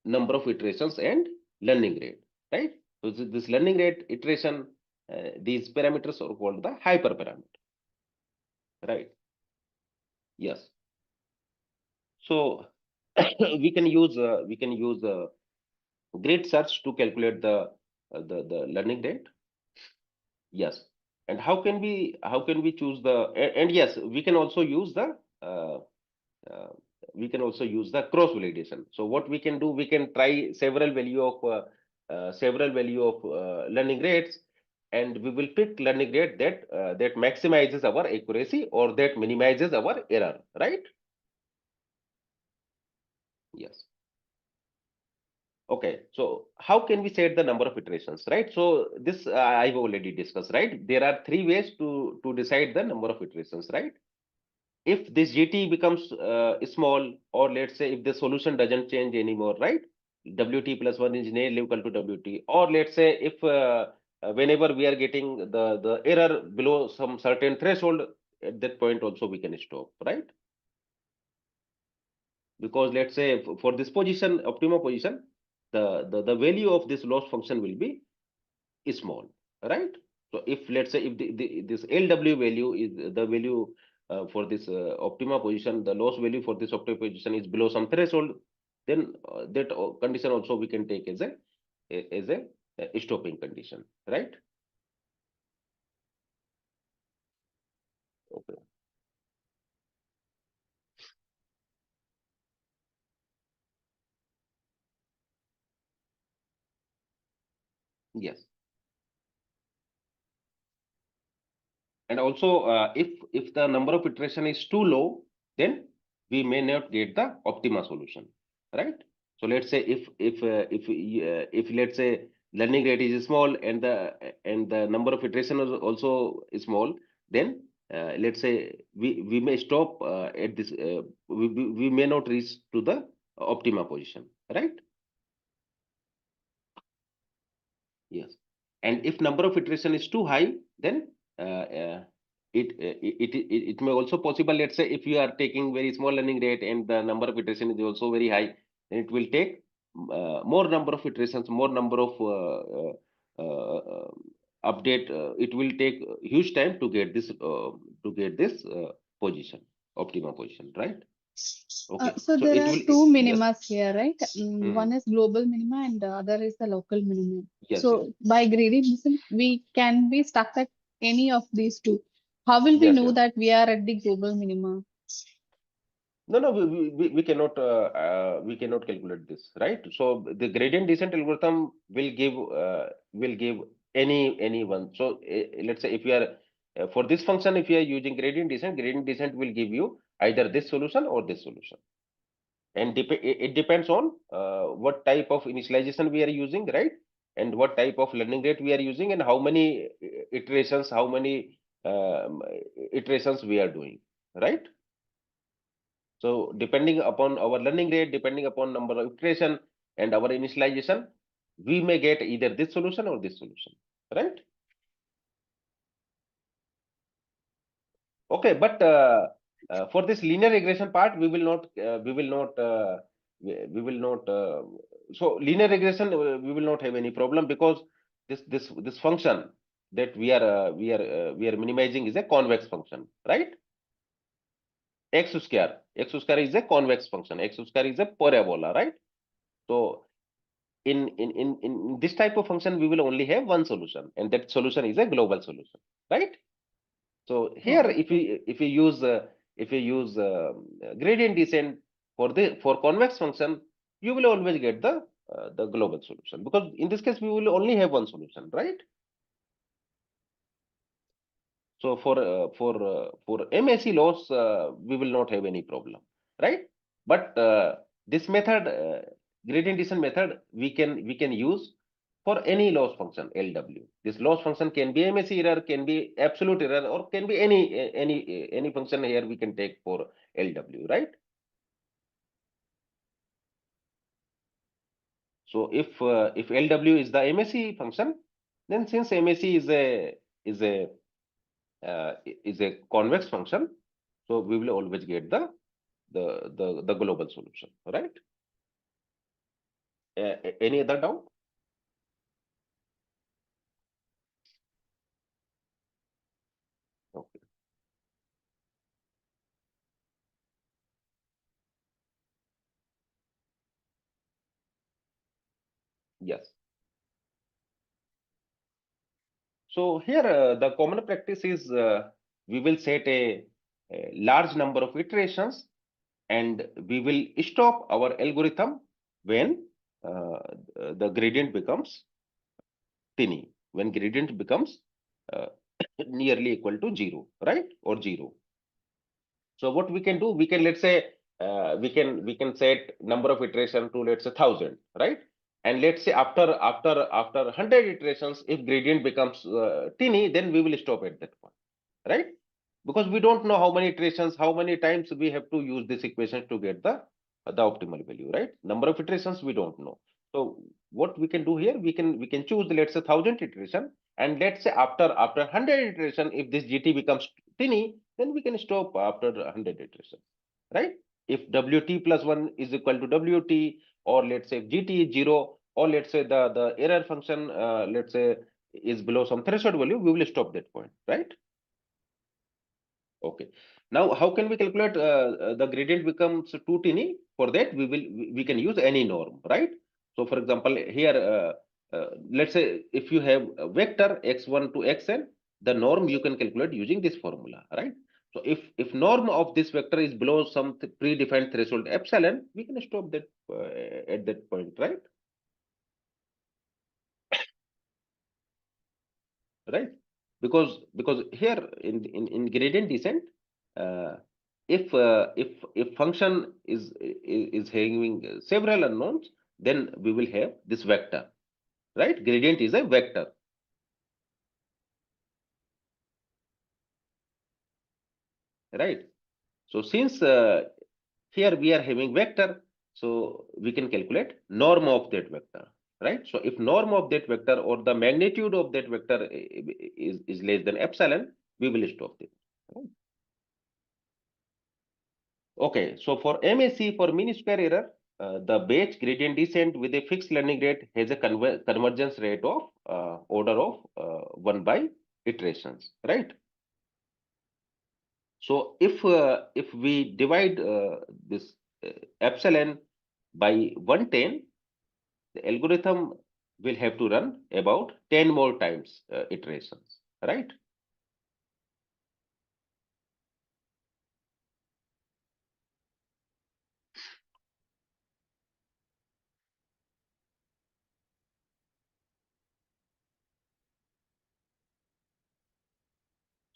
number of iterations and learning rate, right? So this learning rate, iteration, these parameters are called the hyperparameter, right? Yes. So we can use grid search to calculate the learning rate. Yes. And how can we choose and yes, we can also use uh, the cross validation. So what we can do, we can try several value of learning rates, and we will pick learning rate that maximizes our accuracy or that minimizes our error, right? Yes. Okay, so how can we set the number of iterations, right? So this I've already discussed, right? There are three ways to decide the number of iterations, right? If this GT becomes small, or let's say if the solution doesn't change anymore, right? WT plus 1 is nearly equal to WT, or let's say if whenever we are getting the error below some certain threshold, at that point also we can stop, right? Because let's say for this position, optimal position, the value of this loss function will be small, right? So if let's say if this LW value is the value for this optima position, the loss value for this optima position is below some threshold, then that condition also we can take as a stopping condition, right? Okay. Yes. And also, if the number of iteration is too low, then we may not get the optima solution, right? So let's say if let's say learning rate is small and the number of iteration is also small, then let's say we may stop at this, we may not reach to the optima position, right? Yes. And if number of iteration is too high, then it may also possible, let's say if you are taking very small learning rate and the number of iteration is also very high, then it will take more number of iterations, more number of update. It will take huge time to get this position, optima position, right? Okay. So there it are will, two yes. minimas here, right? One is global minima and the other is the local minimum. Yes, So by gradient descent, we can be stuck at any of these two. How will we yes, know yes. that we are at the global minima? No, we cannot calculate this, right? So the gradient descent algorithm will give any one. So let's say if you are for this function, if you are using gradient descent will give you either this solution or this solution, and it depends on what type of initialization we are using, right? And what type of learning rate we are using, and how many iterations, iterations we are doing, right? So depending upon our learning rate, depending upon number of iteration and our initialization, we may get either this solution or this solution, right? Okay, but for this linear regression part, we will not, we will not. So linear regression, we will not have any problem, because this function that we are minimizing is a convex function, right? X square is a convex function. X square is a parabola, right? So in this type of function, we will only have one solution, and that solution is a global solution, right? So here, if you use gradient descent for convex function, you will always get the global solution, because in this case we will only have one solution, right? So for MAC loss, we will not have any problem, right? But this method, gradient descent method, we can use for any loss function LW. This loss function can be MAC error, can be absolute error, or can be any function here we can take for LW, right? So if LW is the MAC function, then since MAC is a is a convex function, so we will always get the global solution, right? Any other doubt? Okay. Yes. So here the common practice is we will set a large number of iterations, and we will stop our algorithm when the gradient becomes tiny, when gradient becomes uh, nearly equal to 0, right? Or 0. So what we can do, we can, let's say, we can set number of iteration to, let's say, 1,000, right? And let's say after 100 iterations, if gradient becomes teeny, then we will stop at that point, right? Because we don't know how many iterations, how many times we have to use this equation to get the optimal value, right? Number of iterations we don't know. So what we can do here, we can choose, let's say, 1,000 iteration, and let's say after 100 iteration, if this GT becomes teeny, then we can stop after 100 iteration, right? If WT plus 1 is equal to WT, or let's say GT is 0, or let's say the error function, let's say, is below some threshold value, we will stop that point, right? Okay. Now, how can we calculate the gradient becomes too teeny? For that, we can use any norm, right? So, for example, here, let's say if you have a vector x1 to xn, the norm you can calculate using this formula, right? So, if norm of this vector is below some predefined threshold epsilon, we can stop that at that point, right? Right? Because here in gradient descent, uh, if function is having several unknowns, then we will have this vector, right? Gradient is a vector. right? So since here we are having vector, so we can calculate norm of that vector, right? So if norm of that vector or the magnitude of that vector is less than epsilon, we will stop it. Right? Okay, so for MAC, for mean square error, the batch gradient descent with a fixed learning rate has a convergence rate of order of 1 by iterations, right? So if we divide this epsilon by 110, the algorithm will have to run about 10 more times iterations, right?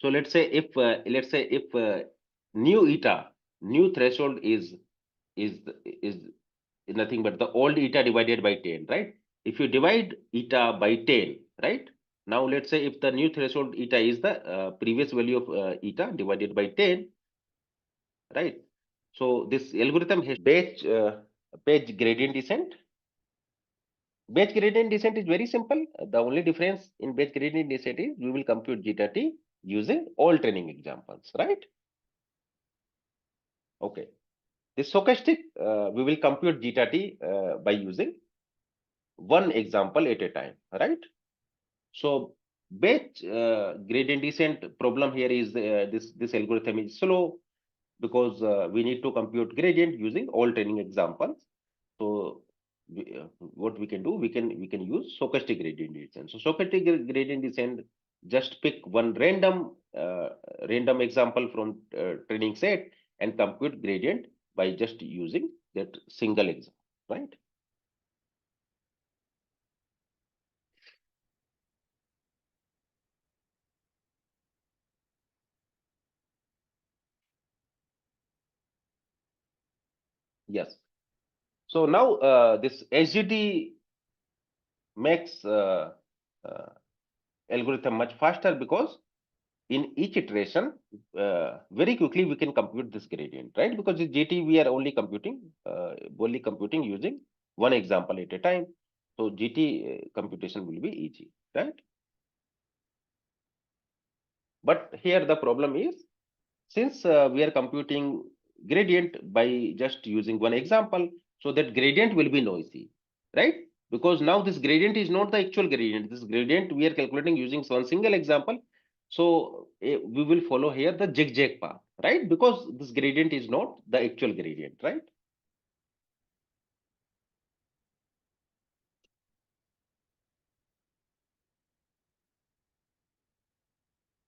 So let's say if new eta, new threshold is nothing but the old eta divided by 10, right? If you divide eta by 10, right? Now let's say if the new threshold eta is the previous value of eta divided by 10, right? So this algorithm has batch gradient descent. Batch gradient descent is very simple. The only difference in batch gradient descent is we will compute zeta t using all training examples, right? Okay. This stochastic, we will compute zeta t by using one example at a time, right? So batch gradient descent problem here is this algorithm is slow because we need to compute gradient using all training examples. So what we can do, we can use stochastic gradient descent. So stochastic gradient descent, just pick one random example from training set and compute gradient by just using that single example, right? Yes. So now this SGT makes algorithm much faster because in each iteration, very quickly we can compute this gradient, right? Because in GT we are only computing using one example at a time. So GT computation will be easy, right? But here the problem is, since we are computing gradient by just using one example, so that gradient will be noisy, right? Because now this gradient is not the actual gradient. This gradient we are calculating using one single example. So we will follow here the zigzag path, right? Because this gradient is not the actual gradient, right?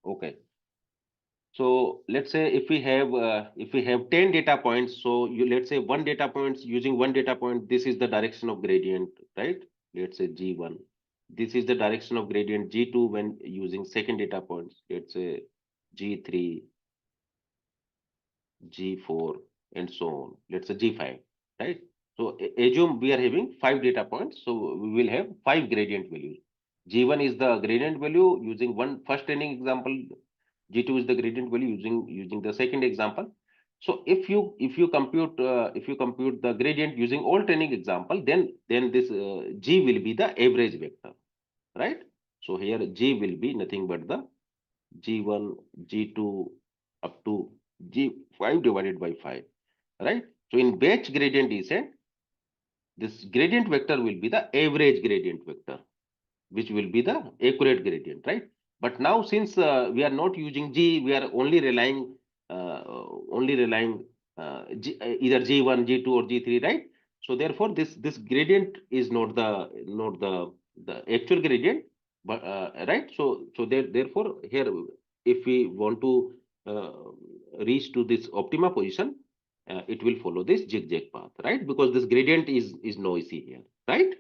Okay. So let's say if we have 10 data points, so let's say one data points, using one data point, this is the direction of gradient, right? Let's say G1. This is the direction of gradient G2 when using second data points, let's say G3, G4, and so on. Let's say G5, right? So assume we are having 5 data points, so we will have 5 gradient values. G1 is the gradient value using one first training example. G2 is the gradient value using the second example. So if you compute the gradient using all training example, then this G will be the average vector, right? So here G will be nothing but the G1, G2 up to G5 divided by 5, right? So in batch gradient descent, this gradient vector will be the average gradient vector, which will be the accurate gradient, right? But now since we are not using G, we are only relying either G1, G2, or G3, right? So therefore, this gradient is not the actual gradient, but right. So therefore here, if we want to uh, reach to this optima position, it will follow this zigzag path, right? Because this gradient is noisy here, right?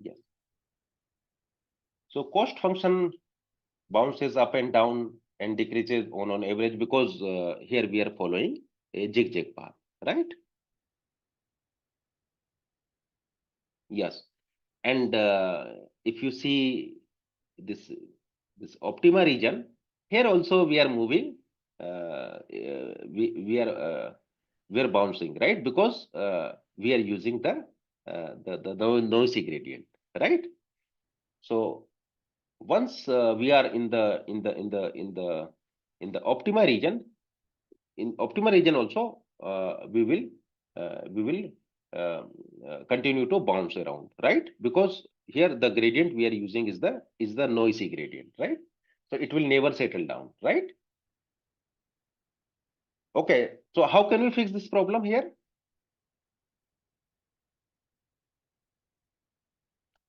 Yes. So cost function bounces up and down and decreases on average because here we are following a zigzag path, right? Yes. And if you see this optima region, here also we are moving, we are bouncing, right? Because we are using the noisy gradient, right? So once we are in the optima region, in optima region also we will continue to bounce around, right? Because here the gradient we are using is the noisy gradient, right? So it will never settle down, right? Okay, so how can we fix this problem here?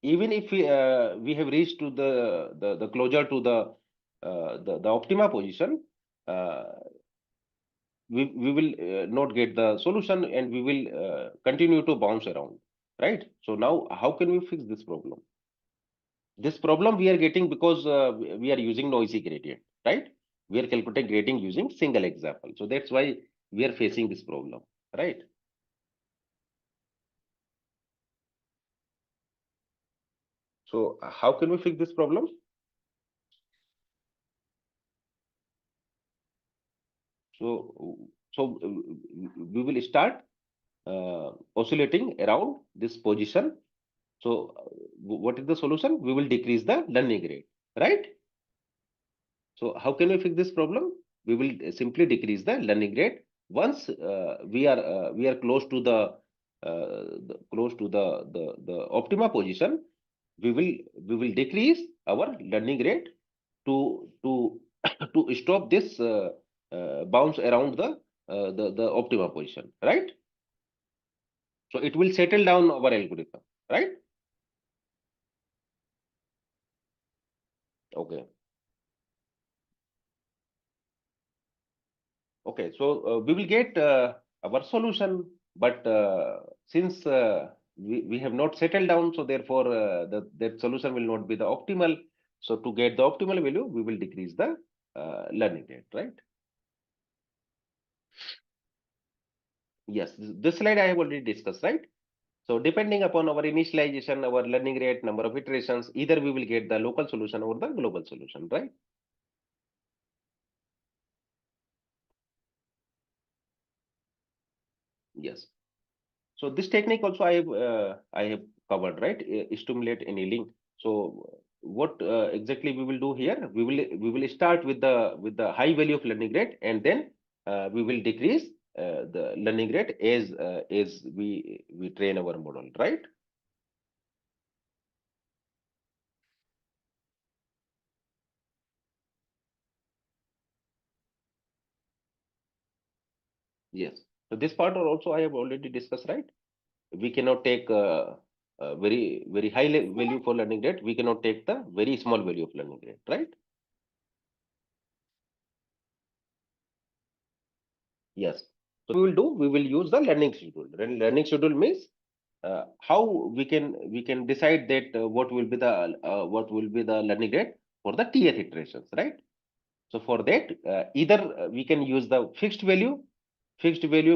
Even if we have reached to the closer to the optima position, uh, we will not get the solution and we will continue to bounce around, right? So now how can we fix this problem? This problem we are getting because we are using noisy gradient, right? We are calculating gradient using single example, so that's why we are facing this problem, right? So how can we fix this problem? So we will start oscillating around this position. So what is the solution? We will decrease the learning rate, right? So how can we fix this problem? We will simply decrease the learning rate. Once we are close to the optima position, we will decrease our learning rate to to stop this bounce around the optima position, right? So it will settle down our algorithm, right? Okay. Okay, so we will get our solution, but since we have not settled down, so therefore that solution will not be the optimal. So to get the optimal value, we will decrease the learning rate, right? Yes, this slide I have already discussed, right? So depending upon our initialization, our learning rate, number of iterations, either we will get the local solution or the global solution, right? Yes. So this technique also I have covered, right? Stimulate annealing. So what exactly we will do here? We will start with the high value of learning rate, and then we will decrease the learning rate as we train our model, right? Yes. So this part also I have already discussed, right? We cannot take very high value for learning rate. We cannot take the very small value of learning rate, right? Yes. So we will do. We will use the learning schedule. Learning schedule means how we can decide that what will be the learning rate for the TF iterations, right? So for that, either we can use the fixed value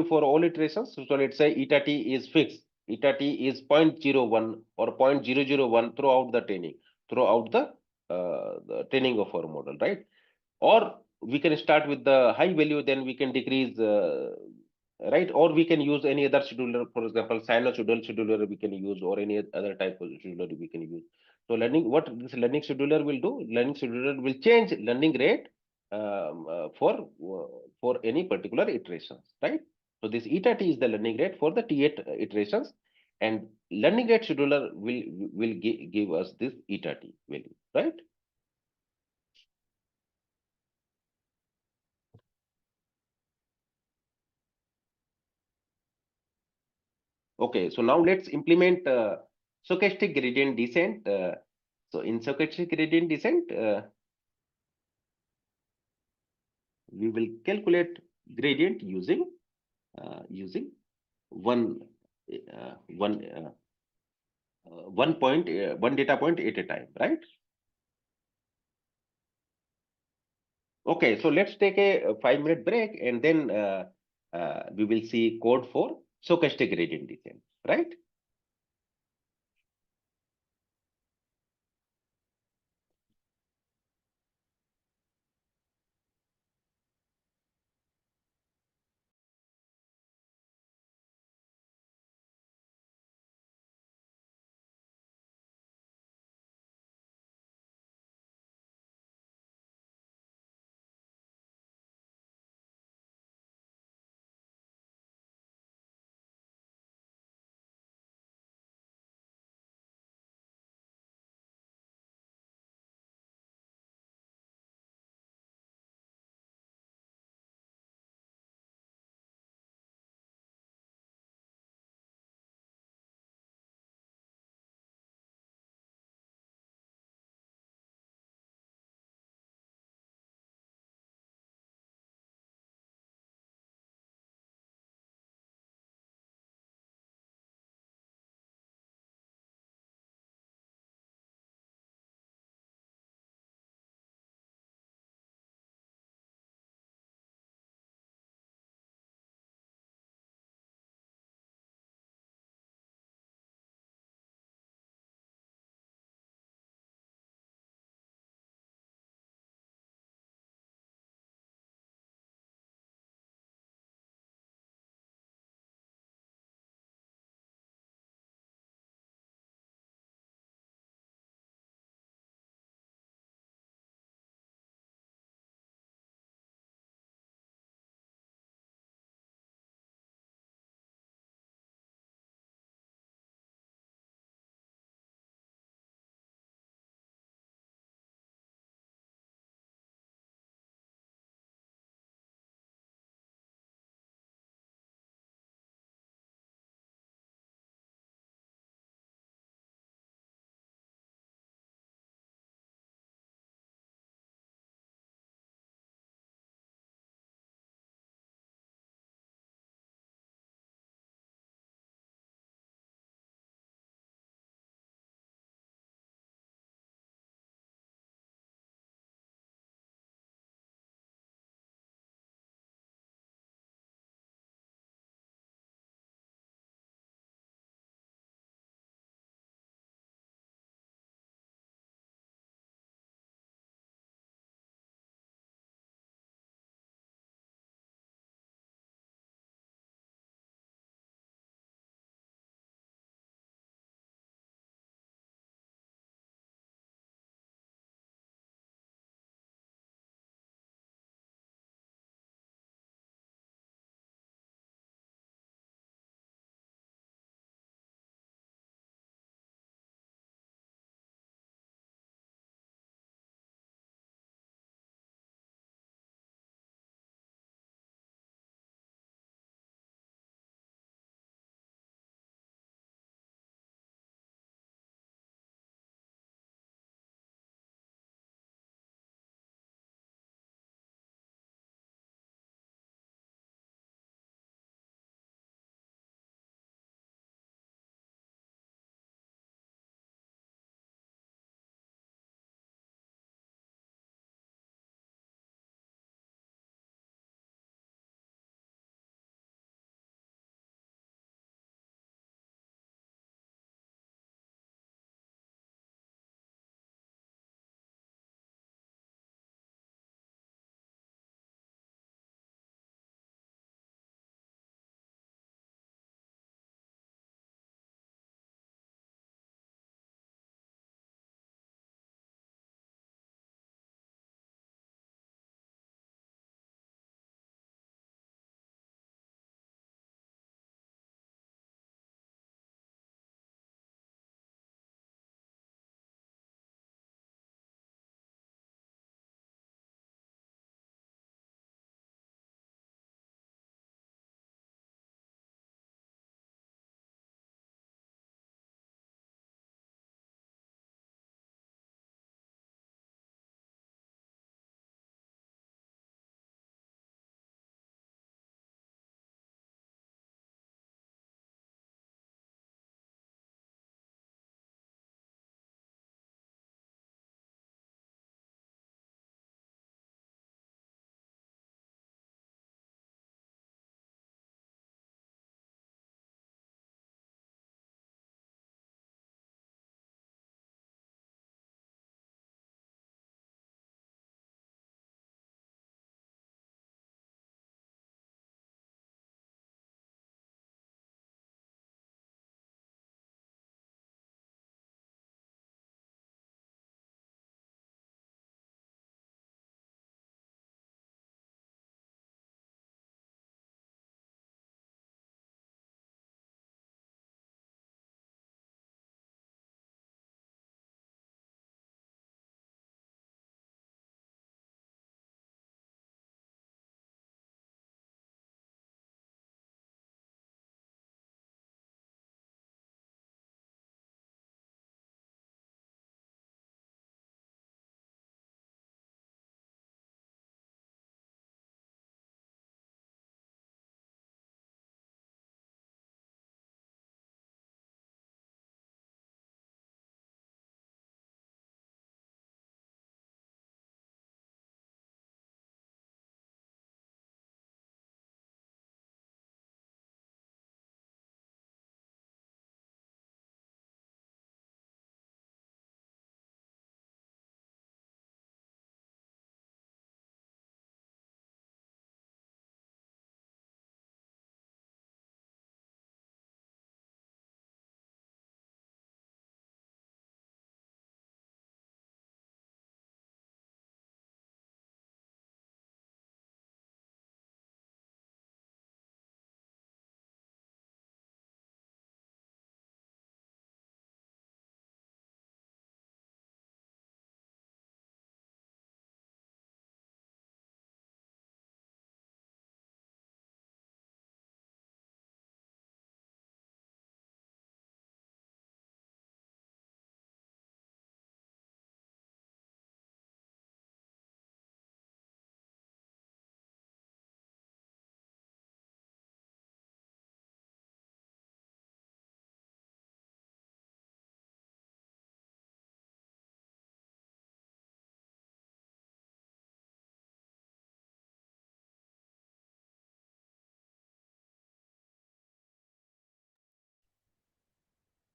for all iterations. So let's say eta t is fixed. Eta t is 0.01 or 0.001 throughout the training of our model, right? Or we can start with the high value, then we can decrease, right? Or we can use any other scheduler, for example, sinusoidal scheduler we can use, or any other type of scheduler we can use. So what this learning scheduler will do, learning scheduler will change learning rate for any particular iterations, right? So this eta t is the learning rate for the T8 iterations, and learning rate scheduler will give us this eta t value, right? Okay, so now let's implement stochastic gradient descent. So in stochastic gradient descent, we will calculate gradient using one one data point at a time, right? Okay, so let's take a 5-minute break and then we will see code for stochastic gradient descent, right?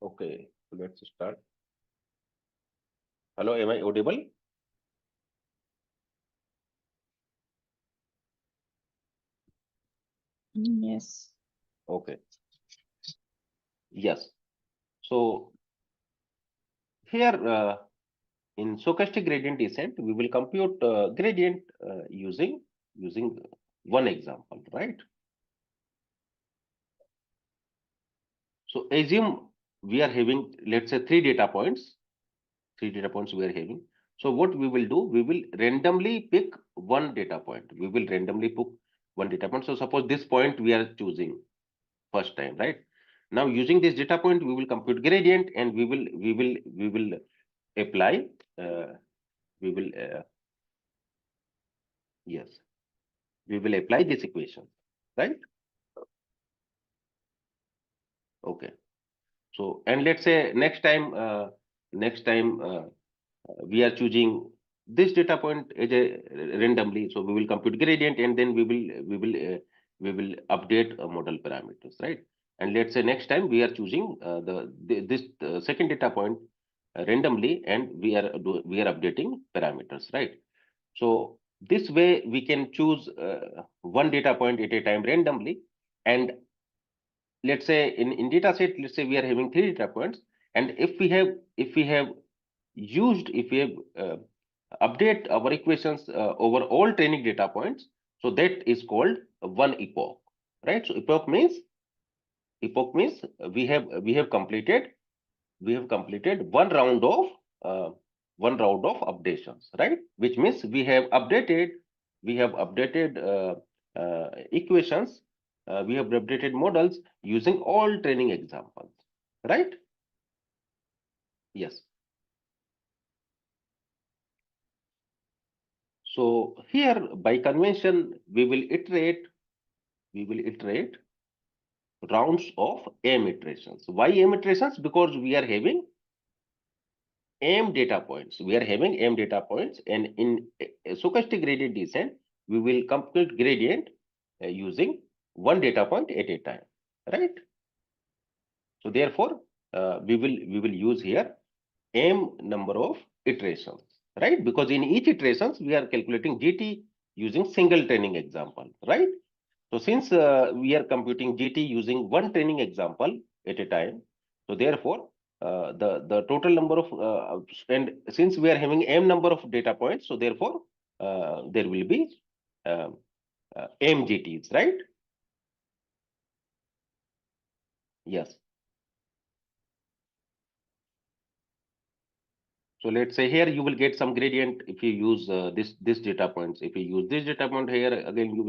Okay, let's start. Hello, am I audible? Yes. Okay. Yes. So here in stochastic gradient descent, we will compute gradient using one example, right? So assume we are having, let's say, three data points we are having. So what we will do, we will randomly pick one data point. We will randomly pick one data point. So suppose this point we are choosing first time, right? Now using this data point, we will compute gradient and we will apply, we will, yes, we will apply this equation, right? Okay. So, and let's say next time, we are choosing this data point as a randomly. So we will compute gradient and then we will update model parameters, right? And let's say next time we are choosing this second data point randomly, and we are updating parameters, right? So this way we can choose one data point at a time randomly, and let's say in data set, let's say we are having three data points, and if we have update our equations over all training data points, so that is called one epoch, right? So epoch means we have completed one round of updations, right? Which means we have updated equations, we have updated models using all training examples, right? Yes. So here by convention we will iterate rounds of m iterations. Why m iterations? Because we are having m data points. We are having m data points, and in a stochastic gradient descent, we will compute gradient using one data point at a time, right? So therefore, we will use here m number of iterations, right? Because in each iterations we are calculating GT using single training example, right? So since we are computing GT using one training example at a time, so therefore the total number of and since we are having m number of data points, so therefore there will be um, m GTs, right? Yes. So let's say here you will get some gradient if you use this data points. If you use this data point here, again you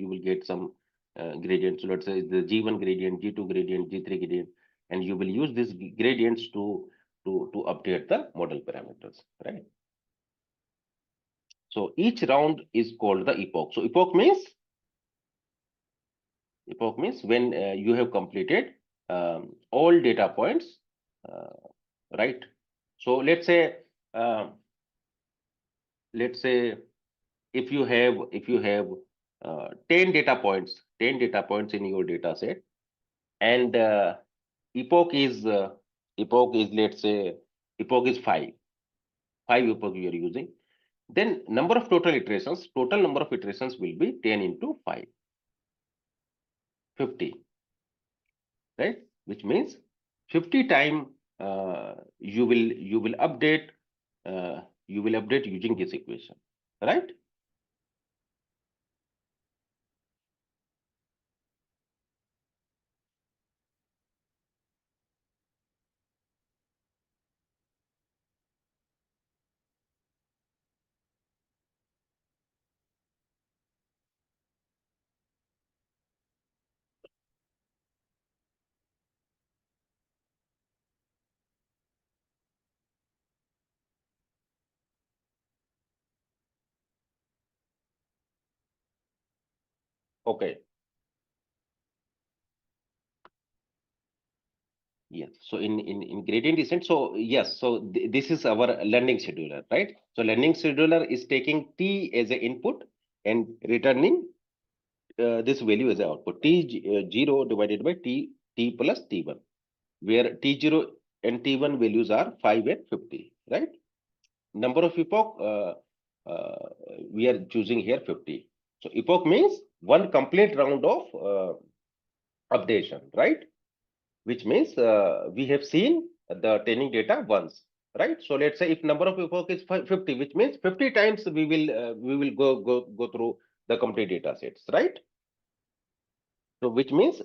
will get some gradient. So let's say the G1 gradient, G2 gradient, G3 gradient, and you will use these gradients to update the model parameters, right? So each round is called the epoch. So epoch means when you have completed all data points, uh, right? So let's say if you have 10 data points in your data set, and epoch is let's say epoch is 5 epoch you are using, then number of total number of iterations will be 10 into 5, 50, right? Which means 50 time you will update using this equation, right? Okay. Yes. So in gradient descent, so yes, so this is our learning scheduler, right? So learning scheduler is taking t as an input and returning this value as an output. T0 divided by t plus t1. where T0 and T1 values are 5 and 50, right? Number of epoch, we are choosing here 50. So epoch means one complete round of updation, right? Which means we have seen the training data once, right? So let's say if number of epoch is 50, which means 50 times we will go through the complete data sets, right? So which means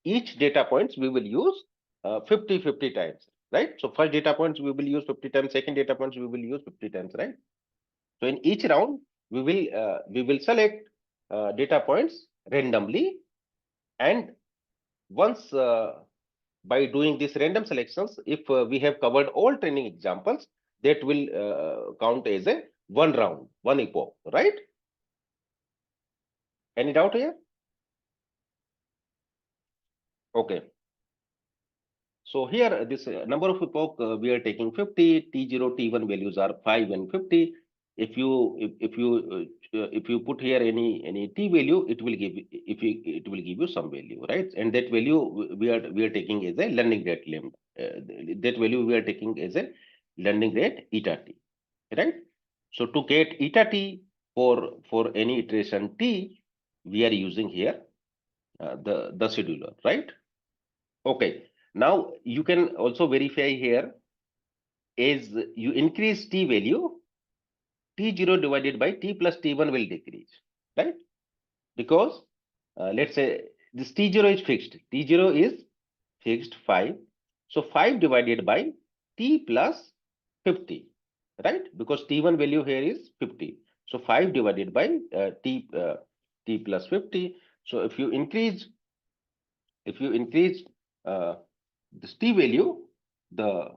each data points we will use 50 times, right? So first data points we will use 50 times, second data points we will use 50 times, right? So in each round we will select data points randomly, and once by doing these random selections, if we have covered all training examples, that will count as a one round, one epoch, right? Any doubt here? Okay. So here this number of epoch we are taking 50, T0, T1 values are 5 and 50. If you put here any T value, it will give you some value, right? And that value we are taking as a learning rate limit. That value we are taking as a learning rate eta t, right? So to get eta t for any iteration t, we are using here the scheduler, right? Okay. Now you can also verify here, as you increase t value, T0 divided by T plus T1 will decrease, right? Because let's say this T0 is fixed. T0 is fixed 5. So 5 divided by T plus 50, right? Because T1 value here is 50. So 5 divided by T plus 50. So if you increase this T value, the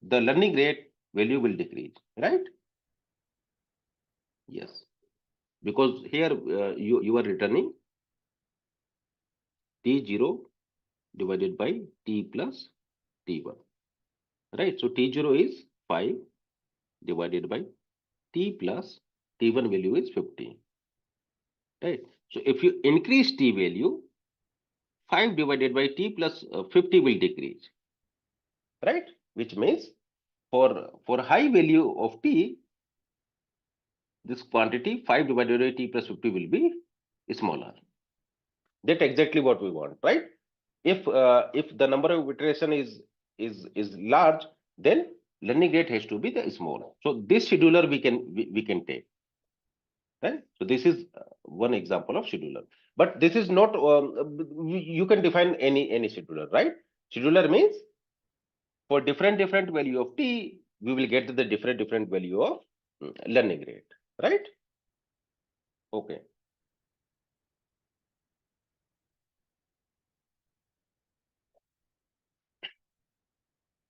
learning rate value will decrease, right? Yes, because here you are returning T0 divided by T plus T1, right? So T0 is 5 divided by T plus T1 value is 50, right? So if you increase T value, 5 divided by T plus 50 will decrease, right? Which means for high value of T, this quantity 5 divided by T plus 50 will be smaller. That's exactly what we want, right? If the number of iteration is large, then learning rate has to be the small. So this scheduler we can take, right? So this is one example of scheduler. But this is not you can define any scheduler, right? Scheduler means for different value of t, we will get the different value of learning rate, right? Okay.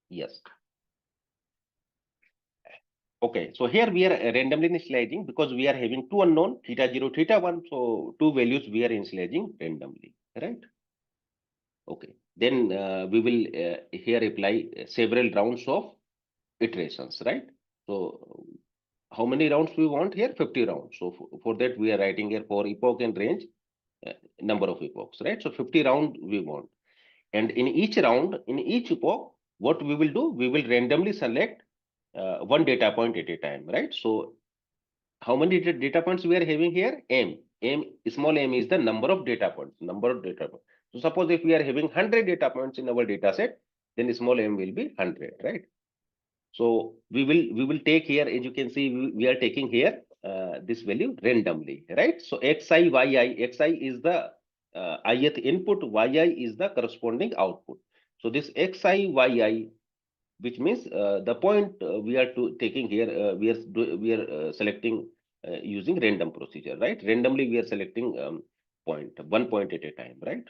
Yes. Okay, so here we are randomly initializing because we are having two unknown, theta 0, theta 1. So two values we are initializing randomly, right? Okay, then we will here apply several rounds of iterations, right? So how many rounds we want here? 50 rounds. So for that we are writing here for epoch and range, number of epochs, right? So 50 round we want. And in each round, in each epoch, what we will do, we will randomly select one data point at a time, right? So how many data points we are having here? Small m is the number of data points, So suppose if we are having 100 data points in our data set, then small m will be 100, right? So we will take here, as you can see, we are taking here this value randomly, right? So xi, is the ith input, yi is the corresponding output. So this xi, which means the point we are taking here, we are selecting using random procedure, right? Randomly we are selecting one point at a time, right?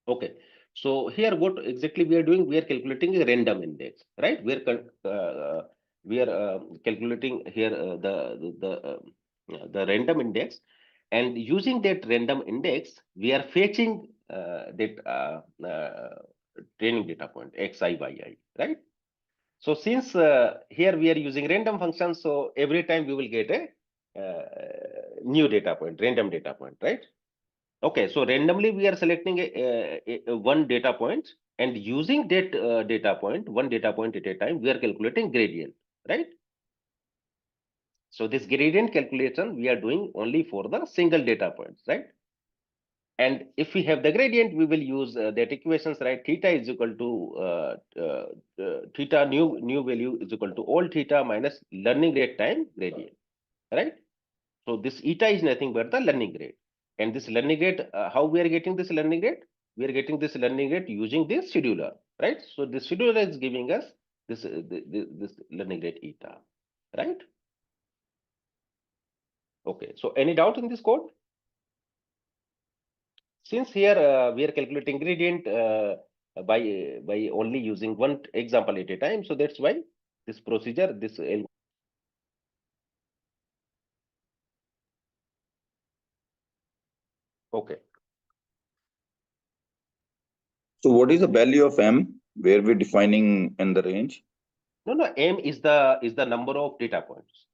Okay. So here what exactly we are doing? We are calculating a random index, right? We are calculating here the random index, and using that random index, we are fetching that training data point xi, yi, right? So since here we are using random functions, so every time we will get a new data point, random data point, right? Okay, so randomly we are selecting one data point, and using that data point, one data point at a time, we are calculating gradient, right? So this gradient calculation we are doing only for the single data points, right? And if we have the gradient, we will use that equations, right? Theta is equal to theta new value is equal to all theta minus learning rate time gradient, right? So this eta is nothing but the learning rate. And this learning rate, how we are getting this learning rate? We are getting this learning rate using this scheduler, right? So this scheduler is giving us this this learning rate eta, right? Okay. So any doubt in this code? Since here we are calculating gradient by only using one example at a time, so that's why this procedure, this okay. So what is the value of M where we're defining in the range? No, M is the number of data points.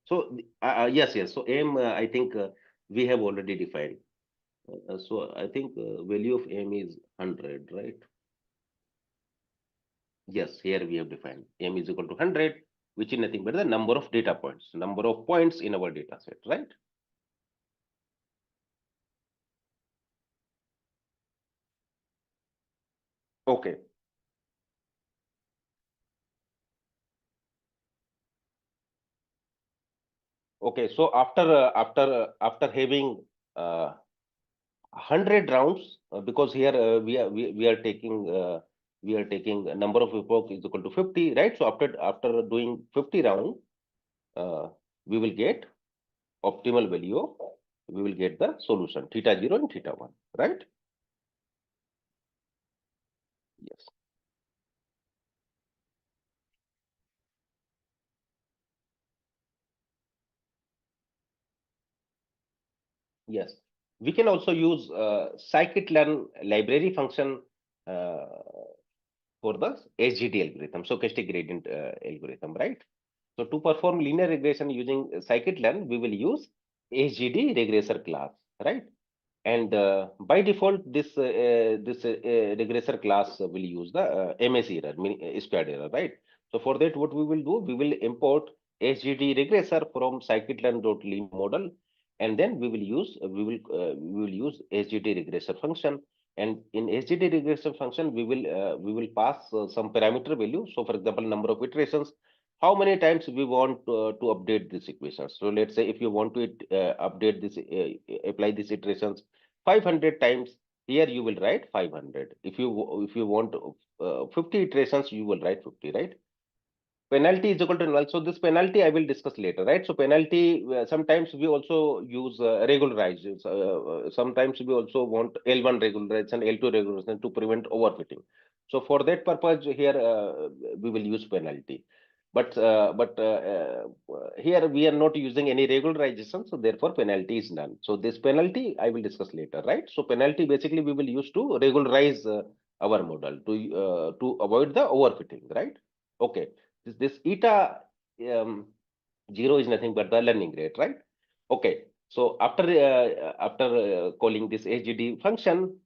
So yes. So M, I think we have already defined. So I think value of M is 100, right? Yes, here we have defined M is equal to 100, which is nothing but the number of data points, number of points in our data set, right? Okay. Okay. So after having 100 rounds, because here we are taking a number of epoch is equal to 50, right? So after doing 50 round, uh, we will get optimal value of, we will get the solution theta 0 and theta 1, right? Yes. Yes. We can also use scikit-learn library function uh, for the SGD algorithm, stochastic gradient algorithm, right? So to perform linear regression using scikit-learn, we will use SGD regressor class, right? And by default, this regressor class will use the MS error, squared error, right? So for that, what we will do, we will import SGD regressor from scikit-learn.lim model, and then we will use SGD regressor function. And in SGD regressor function, we will pass some parameter value. So for example, number of iterations, how many times we want to update this equation. So let's say if you want to update this, apply these iterations 500 times, here you will write 500. If you want 50 iterations, you will write 50, right? Penalty is equal to null. So this penalty I will discuss later, right? So penalty, sometimes we also use regularizers. Sometimes we also want L1 regularization, L2 regularization to prevent overfitting. So for that purpose, here we will use penalty. But here we are not using any regularization, so therefore penalty is none. So this penalty I will discuss later, right? So penalty basically we will use to regularize our model to avoid the overfitting, right? Okay. This eta 0 is nothing but the learning rate, right? Okay. So after calling this SGD function,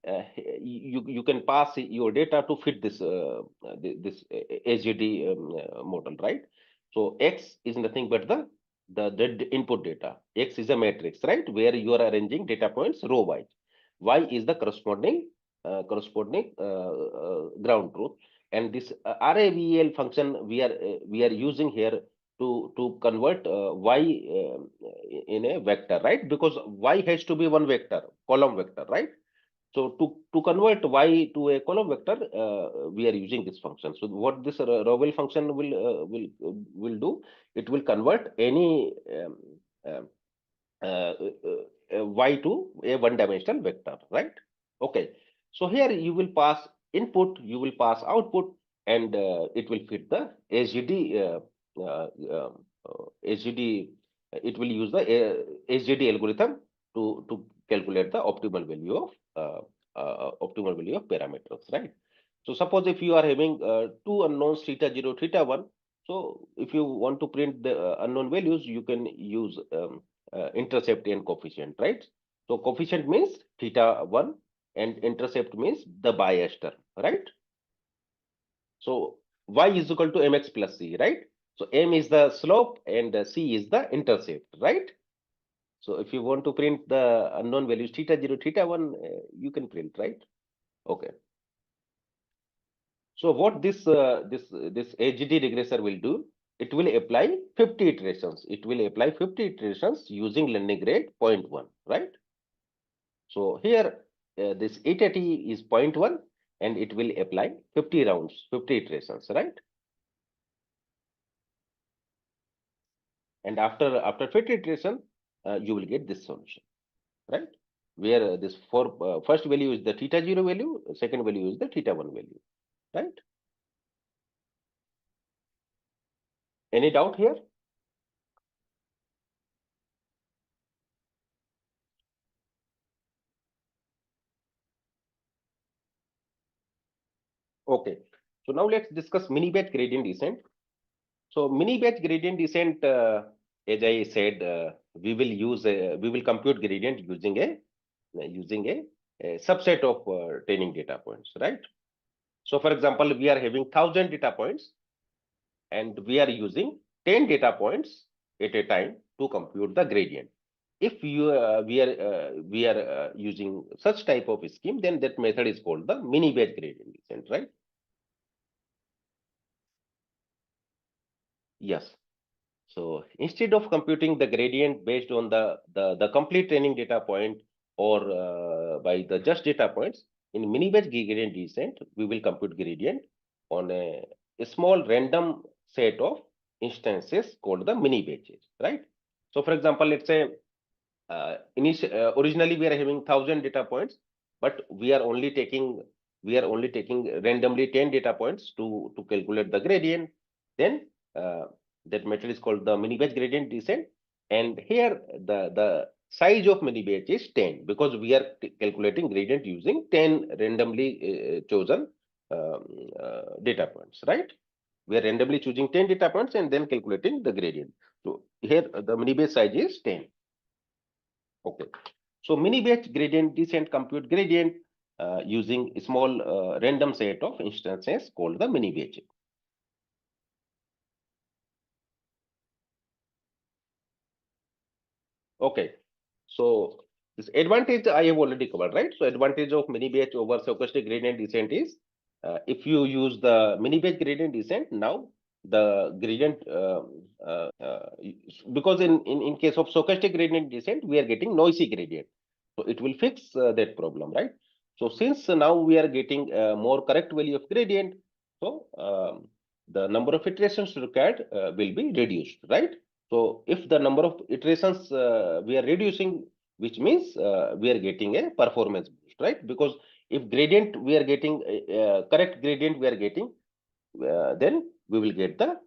you can pass your data to fit this SGD model, right? So X is nothing but the input data. X is a matrix, right? Where you are arranging data points row wise. Y is the corresponding ground truth. And this RAVEL function we are using here to convert y in a vector, right? Because y has to be one vector, column vector, right? So to convert y to a column vector, we are using this function. So what this RAVEL function will do? It will convert any um, y to a one-dimensional vector, right? Okay. So here you will pass input, you will pass output, and it will fit the SGD. SGD. It will use the SGD algorithm to calculate the optimal value of parameters, right? So suppose if you are having two unknowns theta 0, theta 1. So if you want to print the unknown values, you can use intercept and coefficient, right? So coefficient means theta1 and intercept means the bias term, right? So y is equal to mx plus c, right? So m is the slope and c is the intercept, right? So if you want to print the unknown values theta0, theta1, you can print, right? Okay. So what this AGD regressor will do, it will apply 50 iterations. It will apply 50 iterations using learning rate 0.1, right? So here this eta t is 0.1 and it will apply 50 rounds, 50 iterations, right? And after 50 iteration, you will get this solution, right? Where this first value is the theta0 value, second value is the theta1 value, right? Any doubt here? Okay. So now let's discuss mini batch gradient descent. So mini batch gradient descent, as I said, we will compute gradient using a subset of training data points, right? So for example, we are having 1,000 data points and we are using 10 data points at a time to compute the gradient. If we are using such type of scheme, then that method is called the mini batch gradient descent, right? Yes. So instead of computing the gradient based on the complete training data point or by the just data points, in mini batch gradient descent, we will compute gradient on a small random set of instances called the mini batches, right? So for example, let's say originally we are having 1,000 data points, but we are only taking randomly 10 data points to calculate the gradient. Then that method is called the mini batch gradient descent. And here the size of mini batch is 10 because we are calculating gradient using 10 randomly chosen data points, right? We are randomly choosing 10 data points and then calculating the gradient. So here the mini batch size is 10. Okay. So mini batch gradient descent compute gradient using a small random set of instances called the mini batch. Okay. So this advantage I have already covered, right? So advantage of mini batch over stochastic gradient descent is if you use the mini batch gradient descent, now the gradient because in case of stochastic gradient descent, we are getting noisy gradient. So it will fix that problem, right? So since now we are getting more correct value of gradient, so the number of iterations required will be reduced, right? So if the number of iterations we are reducing, which means we are getting a performance boost, right? Because if gradient we are getting correct gradient we are getting, then we will get the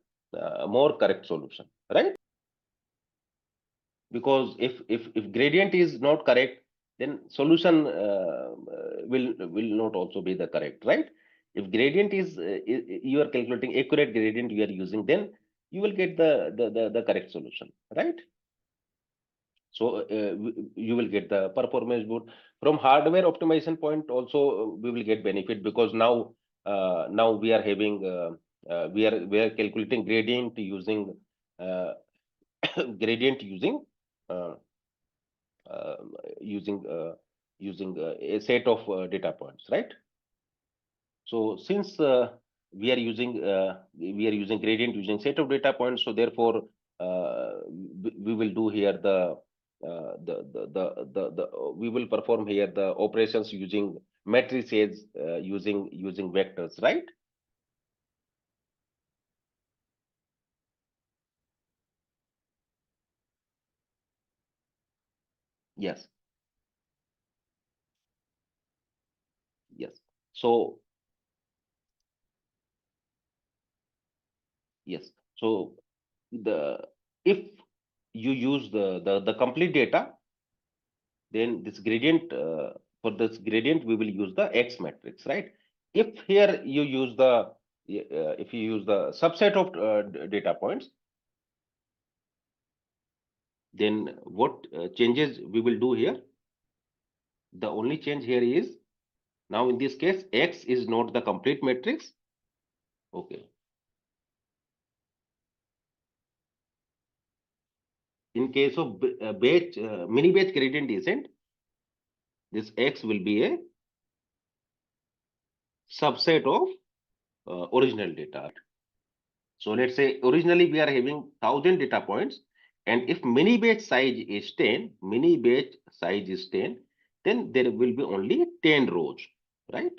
more correct solution, right? Because if gradient is not correct, then solution will not also be the correct, right? If gradient is you are calculating accurate gradient you are using, then you will get the correct solution, right? So you will get the performance boost. From hardware optimization point also we will get benefit because now we are having we are calculating gradient using uh, gradient using uh, uh, using a set of data points, right? So since we are using gradient using set of data points, so therefore we will do here we will perform here the operations using matrices using vectors, right? Yes. Yes. So yes. So the if you use the complete data, then this gradient for this gradient we will use the X matrix, right? If here you use the if you use the subset of data points, then what changes we will do here? The only change here is, now in this case, X is not the complete matrix. Okay. In case of mini batch gradient descent, this X will be a subset of original data. So let's say originally we are having 1000 data points, and if mini batch size is 10, then there will be only 10 rows, right?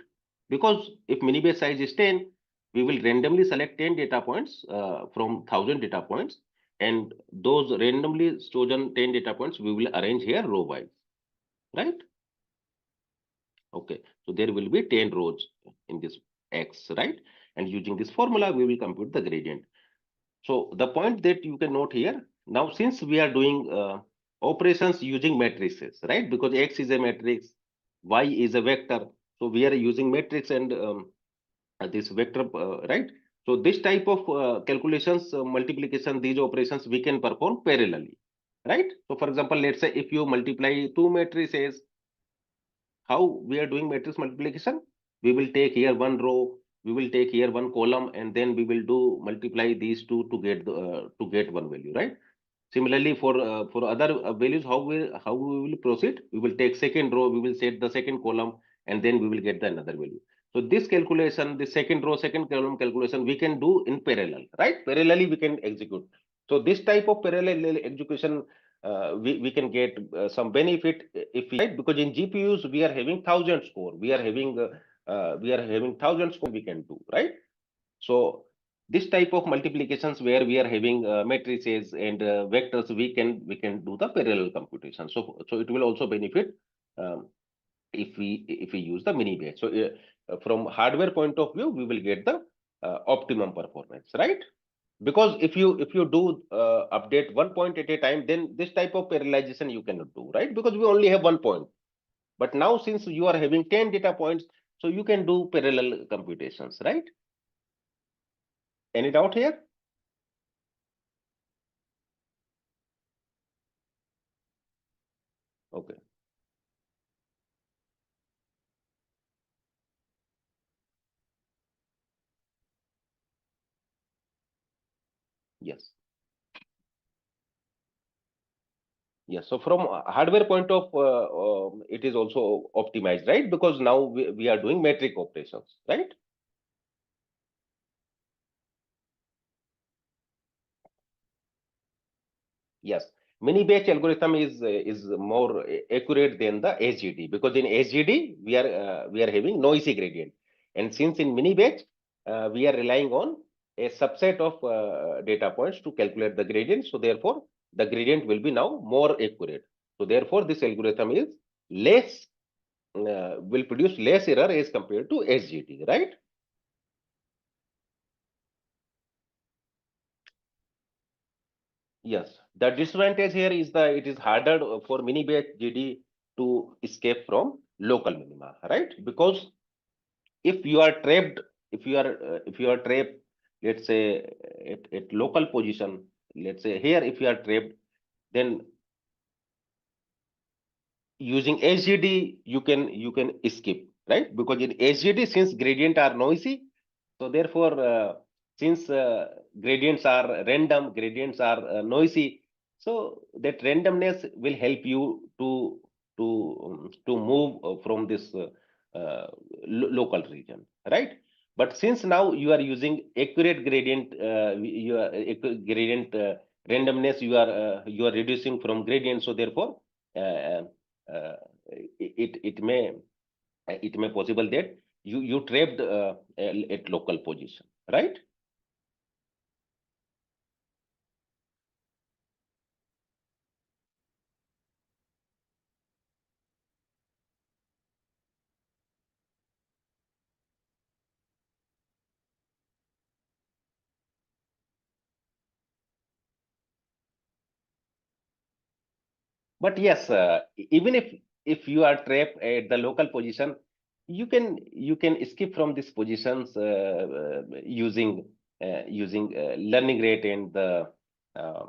Because if mini batch size is 10, we will randomly select 10 data points from 1000 data points, and those randomly chosen 10 data points we will arrange here row wise, right? Okay, so there will be 10 rows in this X, right? And using this formula, we will compute the gradient. So the point that you can note here, now since we are doing operations using matrices, right? Because X is a matrix, Y is a vector. So we are using matrix and this vector, right? So this type of calculations, multiplication, these operations we can perform parallelly, right? So for example, let's say if you multiply two matrices, how we are doing matrix multiplication? We will take here one row, we will take here one column, and then we will do multiply these two to get one value, right? Similarly, for other values, how we will proceed? We will take second row, we will set the second column, and then we will get the another value. So this calculation, the second row, second column calculation, we can do in parallel, right? Parallelly we can execute. So this type of parallel execution, we can get some benefit if we, right? Because in GPUs we are having 1000 core, we are having 1000 core we can do, right? So this type of multiplications where we are having matrices and vectors, we can do the parallel computation. So it will also benefit if we use the mini batch. So from hardware point of view, we will get the optimum performance, right? Because if you do update one point at a time, then this type of parallelization you cannot do, right? Because we only have one point. But now since you are having 10 data points, so you can do parallel computations, right? Any doubt here? Okay. Yes. Yes. So from a hardware point of it is also optimized, right? Because now we are doing metric operations, right? Yes. Mini batch algorithm is more accurate than the SGD, because in SGD we are having noisy gradient, and since in mini batch we are relying on a subset of data points to calculate the gradient. So therefore the gradient will be now more accurate. So therefore this algorithm is less will produce less error as compared to SGD, right? Yes, the disadvantage here is that it is harder for mini batch GD to escape from local minima, right? Because if you are trapped, if you are trapped, let's say at local position, let's say here, if you are trapped, then using SGD you can escape, right? Because in SGD, since gradient are noisy, so therefore since gradients are random, gradients are noisy, so that randomness will help you to move from this local region, right? But since now you are using accurate gradient, gradient randomness, you are reducing from gradient, so therefore uh, it may possible that you trapped at local position, right? But yes, even if you are trapped at the local position, you can escape from these positions using learning rate and the uh,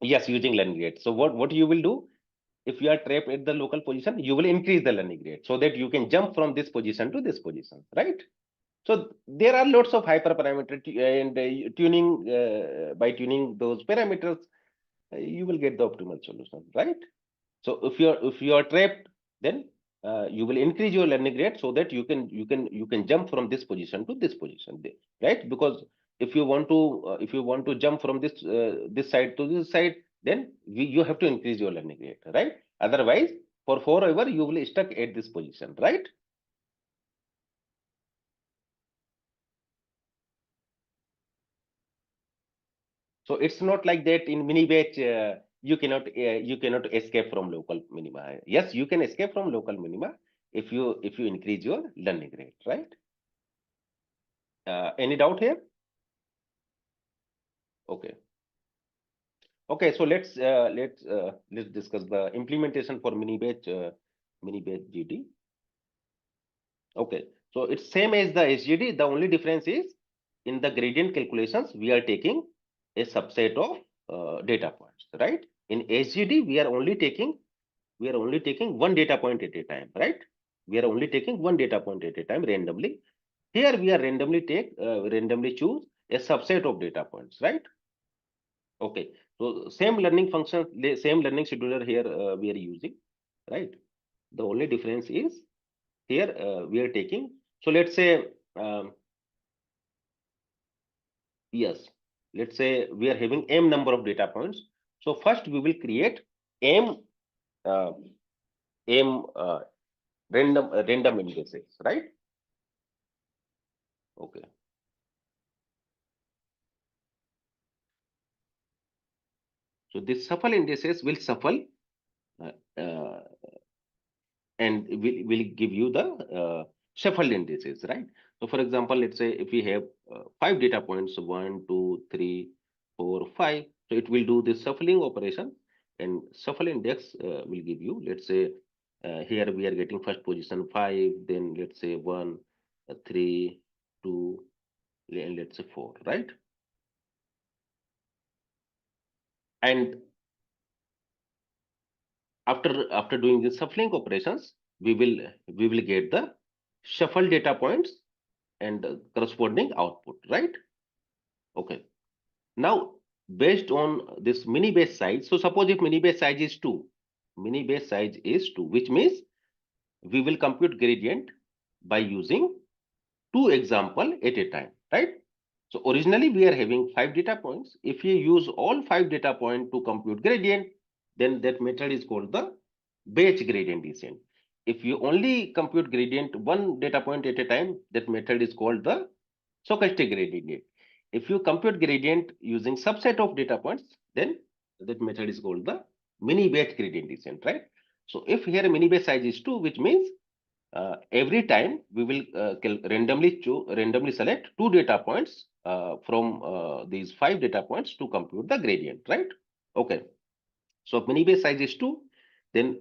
Yes, using learning rate. So what you will do, if you are trapped at the local position, you will increase the learning rate so that you can jump from this position to this position, right? So there are lots of hyperparameter and tuning, by tuning those parameters, you will get the optimal solution, right? So if you are trapped, then you will increase your learning rate so that you can jump from this position to this position, right? Because if you want to jump from this side to this side, then you have to increase your learning rate, right? Otherwise, for forever you will stuck at this position, right? So it's not like that in mini batch. You cannot escape from local minima. Yes, you can escape from local minima if you increase your learning rate, right? Any doubt here? Okay. Okay. So let's discuss the implementation for mini batch GD. Okay. So it's same as the SGD. The only difference is in the gradient calculations we are taking a subset of data points, right? In SGD we are only taking one data point at a time, right? We are only taking one data point at a time randomly. Here we are randomly choose a subset of data points, right? Okay. So same learning function, same learning scheduler here we are using, right? The only difference is here we are taking. So let's say yes, let's say we are having m number of data points. So first we will create m uh, m random indices, right? Okay. So this shuffle indices will shuffle uh, uh, and will give you the shuffled indices, right? So for example, let's say if we have 5 data points, 1, 2, 3, 4, 5. So it will do this shuffling operation, and shuffle index will give you, let's say here we are getting first position 5, then let's say 1, 3, 2, and let's say 4, right? And after doing the shuffling operations, we will get the shuffled data points and corresponding output, right? Okay. Now, based on this mini base size, so suppose if mini base size is 2, mini base size is 2, which means we will compute gradient by using 2 example at a time, right? So originally we are having 5 data points. If you use all 5 data points to compute gradient, then that method is called the batch gradient descent. If you only compute gradient 1 data point at a time, that method is called the stochastic gradient. If you compute gradient using subset of data points, then that method is called the mini batch gradient descent, right? So if here mini batch size is 2, which means every time we will randomly select 2 data points from these 5 data points to compute the gradient, right? Okay. So mini base size is 2, then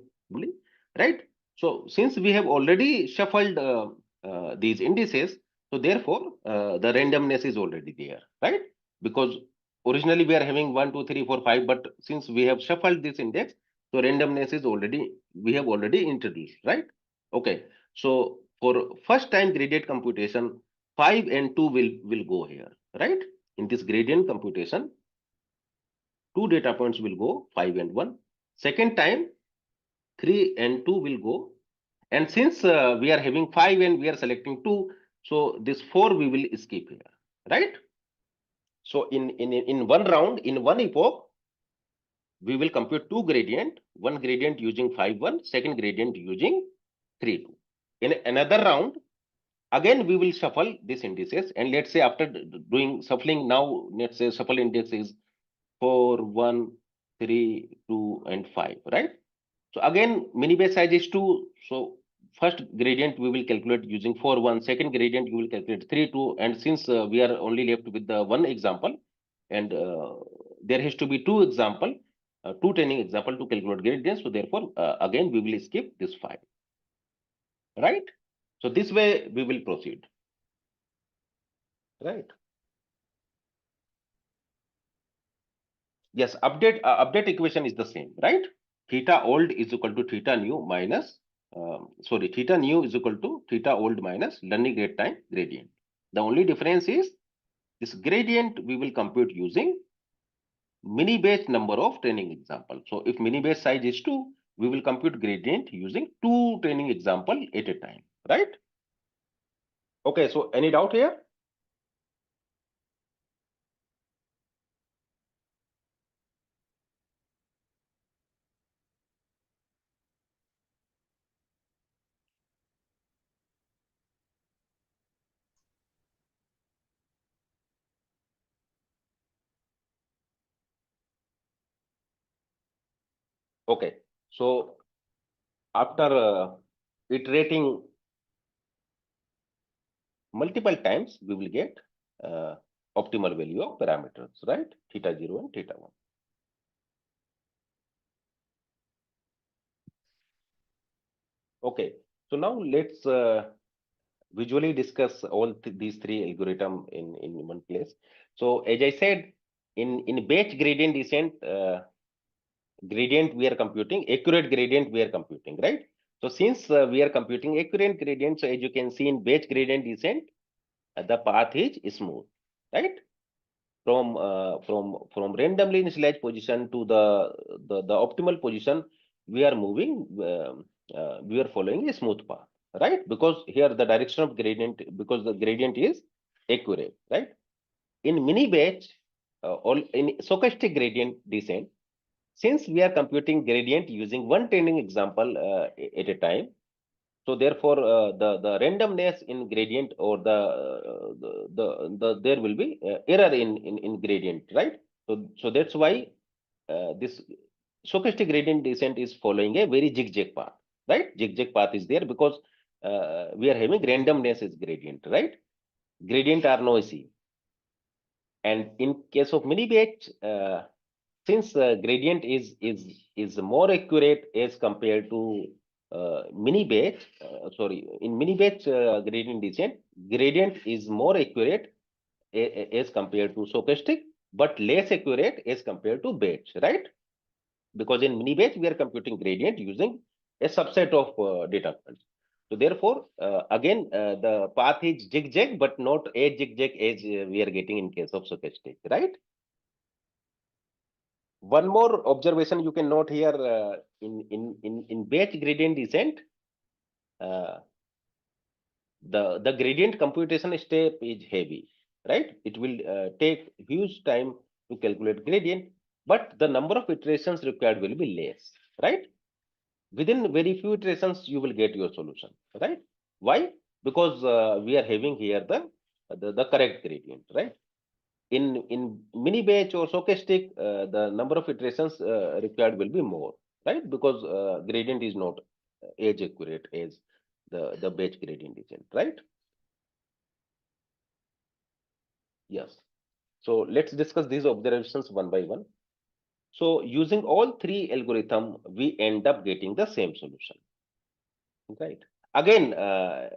right? So since we have already shuffled these indices, so therefore the randomness is already there, right? Because originally we are having 1, 2, 3, 4, 5, but since we have shuffled this index, so randomness is we have already introduced, right? Okay. So for first time gradient computation, 5 and 2 will go here, right? In this gradient computation, 2 data points will go, 5 and 1. Second time, 3 and 2 will go. And since we are having 5 and we are selecting 2, so this 4 we will skip here, right? So in one round, in one epoch, we will compute 2 gradient, one gradient using 5, 1, second gradient using 3, 2. In another round, again we will shuffle these indices, and let's say after doing shuffling, now let's say shuffle index is 4, 1, 3, 2, and 5, right? So again, mini base size is 2. So first gradient we will calculate using 4, 1. Second gradient you will calculate 3, 2. And since we are only left with the one example, and there has to be two training example to calculate gradient. So therefore, again we will skip this 5, right? So this way we will proceed, right? Yes, update equation is the same, right? Theta old is equal to theta new minus, theta new is equal to theta old minus learning rate time gradient. The only difference is this gradient we will compute using mini batch number of training example. So if mini batch size is 2, we will compute gradient using 2 training example at a time, right? Okay, so any doubt here? Okay, so after iterating multiple times, we will get optimal value of parameters, right? Theta 0 and theta 1. Okay, so now let's visually discuss all these three algorithms in one place. So as I said, in batch gradient descent, gradient we are computing, accurate gradient we are computing, right? So since we are computing accurate gradient, so as you can see in batch gradient descent, the path is smooth, right? From randomly initialized position to the optimal position, we are moving. We are following a smooth path, right? Because here the direction of gradient, because the gradient is accurate, right? In mini batch, or in stochastic gradient descent, since we are computing gradient using one training example at a time, so therefore, the randomness in gradient or there will be error in gradient, right? So that's why this stochastic gradient descent is following a very zigzag path, right? Zigzag path is there because we are having randomness as gradient, right? Gradient are noisy, and in case of mini batch, since gradient is more accurate as compared to mini batch, in mini batch gradient descent, gradient is more accurate as compared to stochastic, but less accurate as compared to batch, right? Because in mini batch we are computing gradient using a subset of data points. So therefore, again, the path is zigzag, but not as zigzag as we are getting in case of stochastic, right? One more observation you can note here in batch gradient descent, uh, the gradient computation step is heavy, right? It will take huge time to calculate gradient, but the number of iterations required will be less, right? Within very few iterations, you will get your solution, right? Why? Because we are having here the correct gradient, right? In mini batch or stochastic, the number of iterations required will be more, right? Because gradient is not as accurate as the batch gradient descent, right? Yes. So let's discuss these observations one by one. So using all three algorithms, we end up getting the same solution, right? Again,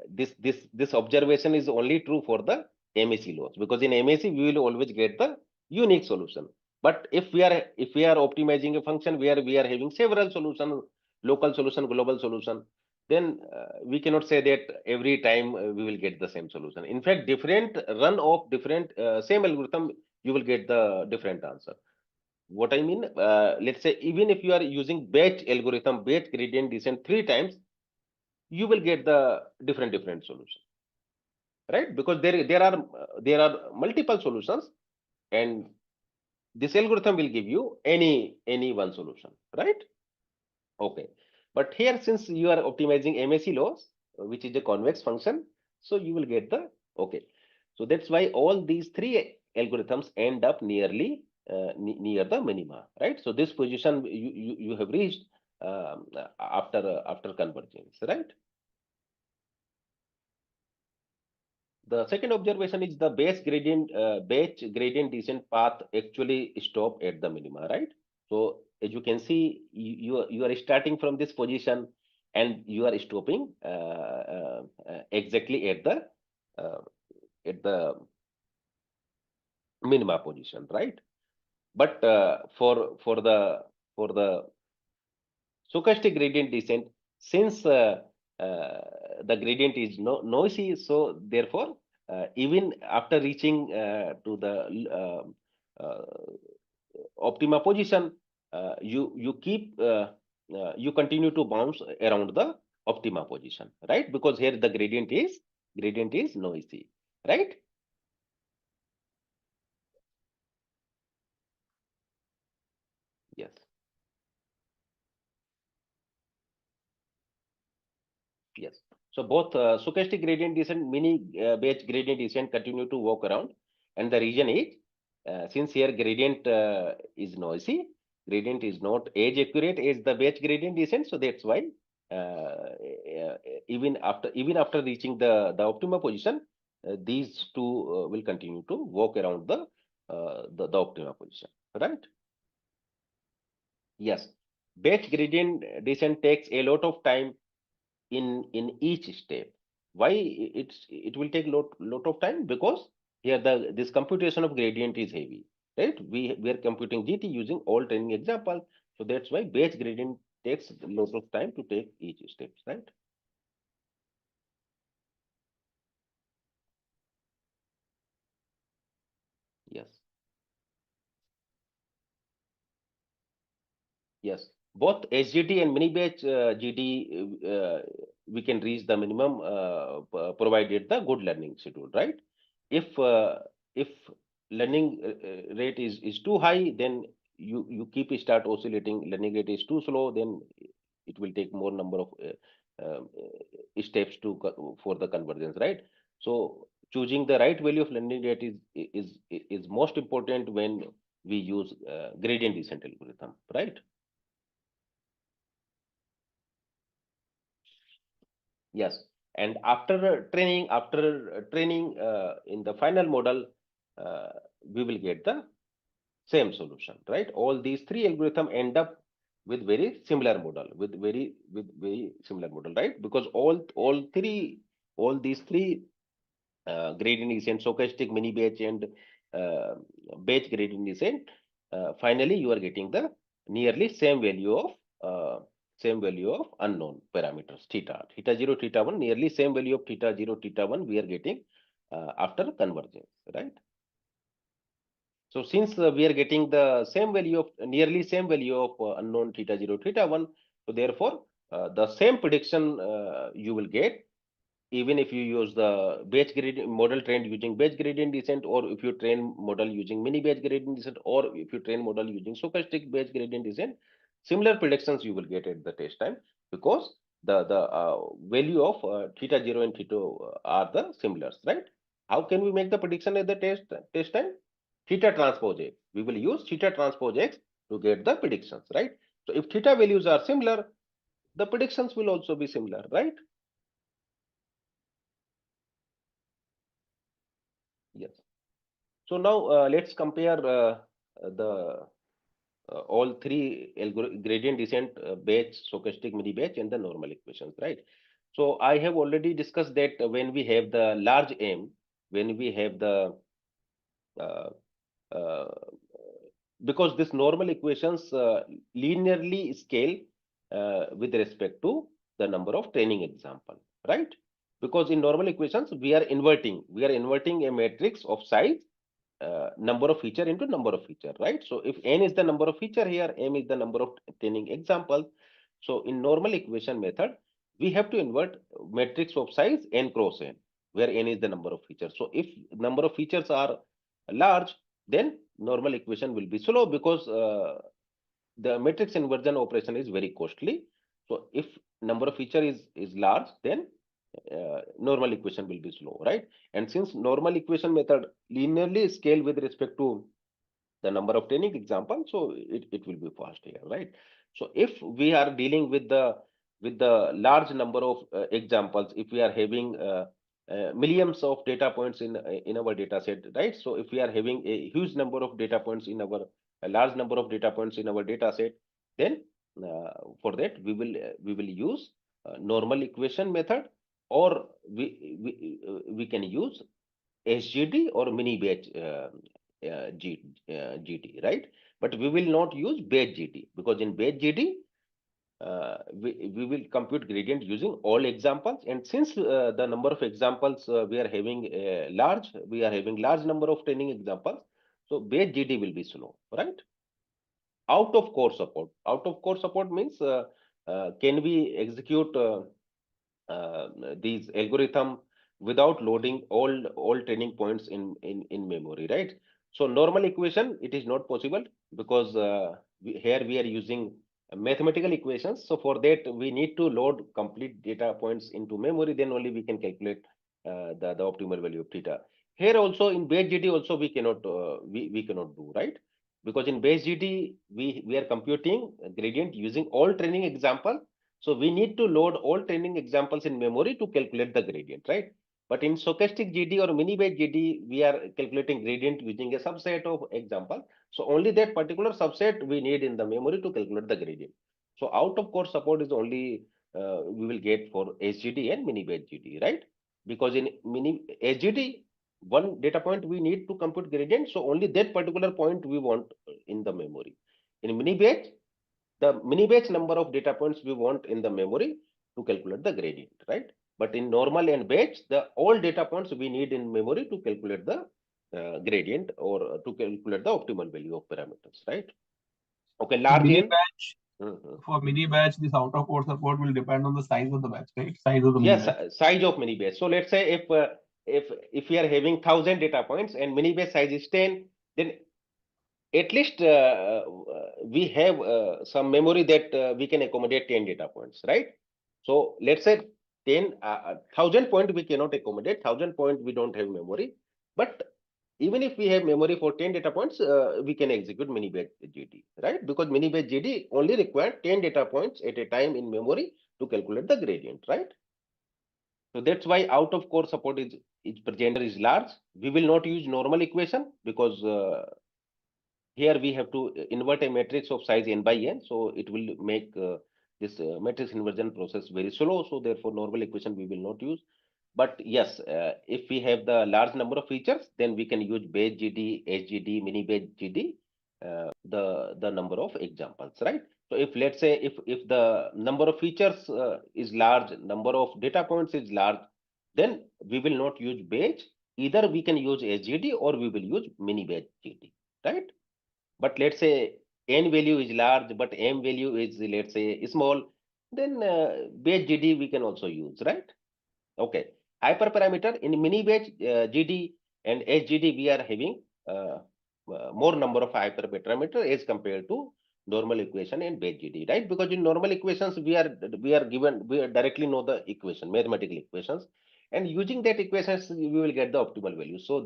this observation is only true for the MAC loss, because in MAC we will always get the unique solution. But if we are optimizing a function where we are having several solutions, local solution, global solution, then we cannot say that every time we will get the same solution. In fact, different run of different same algorithm, you will get the different answer. What I mean, let's say even if you are using batch algorithm, batch gradient descent 3 times, you will get the different solution, right? Because there are multiple solutions, and this algorithm will give you any one solution, right? Okay, but here, since you are optimizing MAC loss, which is a convex function, so you will get the okay. So that's why all these three algorithms end up nearly near the minima, right? So this position you have reached after convergence, right? The second observation is the batch gradient descent path actually stop at the minima, right? So as you can see, you are starting from this position and you are stopping exactly uh, at the minima position, right? But for the stochastic gradient descent, since the gradient is noisy, so therefore even after reaching to the optima position, you continue to bounce around the optima position, right? Because here the gradient is noisy, right? Yes. Yes. So both stochastic gradient descent, mini batch gradient descent continue to walk around, and the reason is since here gradient is noisy, gradient is not as accurate as the batch gradient descent, so that's why even after reaching the optima position, these two will continue to walk around the optima position, right? Yes. Batch gradient descent takes a lot of time in each step. Why it will take lot of time? Because here this computation of gradient is heavy, right? We are computing GT using all training examples, so that's why batch gradient takes a lot of time to take each steps, right? Yes. Yes, both SGT and mini batch GT, we can reach the minimum provided the good learning schedule, right? If learning rate is too high, then you start oscillating. Learning rate is too slow, then it will take more number of steps for the convergence, right? So choosing the right value of learning rate is most important when we use gradient descent algorithm, right? Yes, and after training in the final model, uh, we will get the same solution, right? All these three algorithm end up with very similar model, with very similar model, right? Because all these three gradient descent, stochastic, mini batch, and uh, batch gradient descent, finally you are getting the nearly same value of unknown parameters theta 0, theta 1, nearly same value of theta 0, theta 1 we are getting after convergence, right? So since we are getting the same value of nearly same value of unknown theta 0, theta 1, so therefore the same prediction you will get even if you use the batch gradient model trained using batch gradient descent, or if you train model using mini batch gradient descent, or if you train model using stochastic batch gradient descent, similar predictions you will get at the test time, because the value of theta 0 and theta are the similars, right? How can we make the prediction at the test time? Theta transpose x. We will use theta transpose x to get the predictions, right? So if theta values are similar, the predictions will also be similar, right? Yes. So now let's compare the all three gradient descent batch, stochastic, mini batch, and the normal equations, right? So I have already discussed that when we have the large M, when we have the uh, uh, because this normal equations linearly scale with respect to the number of training example, right? Because in normal equations we are inverting a matrix of size number of feature into number of feature, right? So if n is the number of feature here, m is the number of training examples. So in normal equation method, we have to invert matrix of size n cross n, where n is the number of features. So if number of features are large, then normal equation will be slow, because the matrix inversion operation is very costly. So if number of feature is large, then normal equation will be slow, right? And since normal equation method linearly scale with respect to the number of training example, so it will be fast here, right? So if we are dealing with the large number of examples, if we are having millions of data points in our data set, right? So if we are having a huge number of data points in our a large number of data points in our data set, then for that we will use normal equation method, or we can use SGD or mini batch GT, right? But we will not use base GT, because in base GT, we will compute gradient using all examples, and since the number of examples we are having large number of training examples, so base GT will be slow, right? Out of core support means can we execute these algorithm without loading all training points in memory, right? So normal equation, it is not possible, because here we are using mathematical equations. So for that we need to load complete data points into memory, then only we can calculate the optimal value of theta. Here also in base GT also we cannot we cannot do, right? Because in base GT we are computing gradient using all training example. So we need to load all training examples in memory to calculate the gradient, right? But in stochastic GD or mini batch GD, we are calculating gradient using a subset of example. So only that particular subset we need in the memory to calculate the gradient. So out of core support is only we will get for SGD and mini batch GD, right? Because in mini SGD, one data point we need to compute gradient. So only that particular point we want in the memory. In mini batch, the mini batch number of data points we want in the memory to calculate the gradient, right? But in normal and batch, the all data points we need in memory to calculate the gradient, or to calculate the optimal value of parameters, right? Okay, large Mini N. batch, for mini batch, this out of core support will depend on the size of the batch, right? Size of the mini Yes, batch. size of mini batch. So let's say if we are having 1,000 data points and mini batch size is 10, then at least we have some memory that we can accommodate 10 data points, right? So let's say 1,000 point we cannot accommodate, 1,000 point we don't have memory. But even if we have memory for 10 data points, we can execute mini batch GD, right? Because mini batch GD only require 10 data points at a time in memory to calculate the gradient, right? So that's why out of core support is is large. We will not use normal equation, because here we have to invert a matrix of size n by n, so it will make this matrix inversion process very slow. So therefore normal equation we will not use. But yes, if we have the large number of features, then we can use base GD, SGD, mini batch GD, the number of examples, right? So if let's say if the number of features is large, number of data points is large, then we will not use batch. Either we can use SGD or we will use mini batch GD, right? But let's say n value is large but m value is, let's say, small, then batch GD we can also use, right? Okay, hyperparameter in mini batch GD and SGD we are having more number of hyperparameter as compared to normal equation and batch GD, right? Because in normal equations we are directly know the equation, mathematical equations, and using that equations we will get the optimal value. So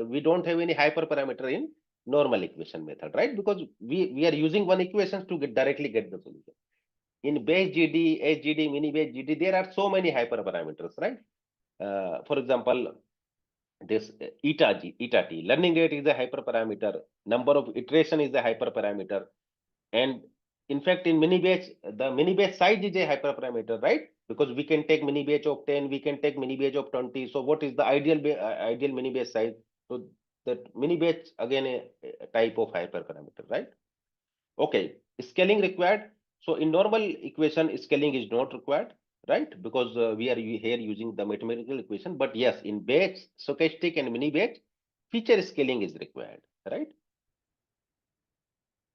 we don't have any hyperparameter in normal equation method, right? Because we are using one equation to directly get the solution. In base GD, SGD, mini batch GD, there are so many hyperparameters, right? For example, this eta t, learning rate is a hyperparameter, number of iteration is a hyperparameter, and in fact in mini batch the mini batch size is a hyperparameter, right? Because we can take mini batch of 10, we can take mini batch of 20. So what is the ideal mini batch size? So that mini batch again a type of hyperparameter, right? Okay, scaling required. So in normal equation scaling is not required, right? Because we are here using the mathematical equation. But yes, in batch, stochastic and mini batch, feature scaling is required, right?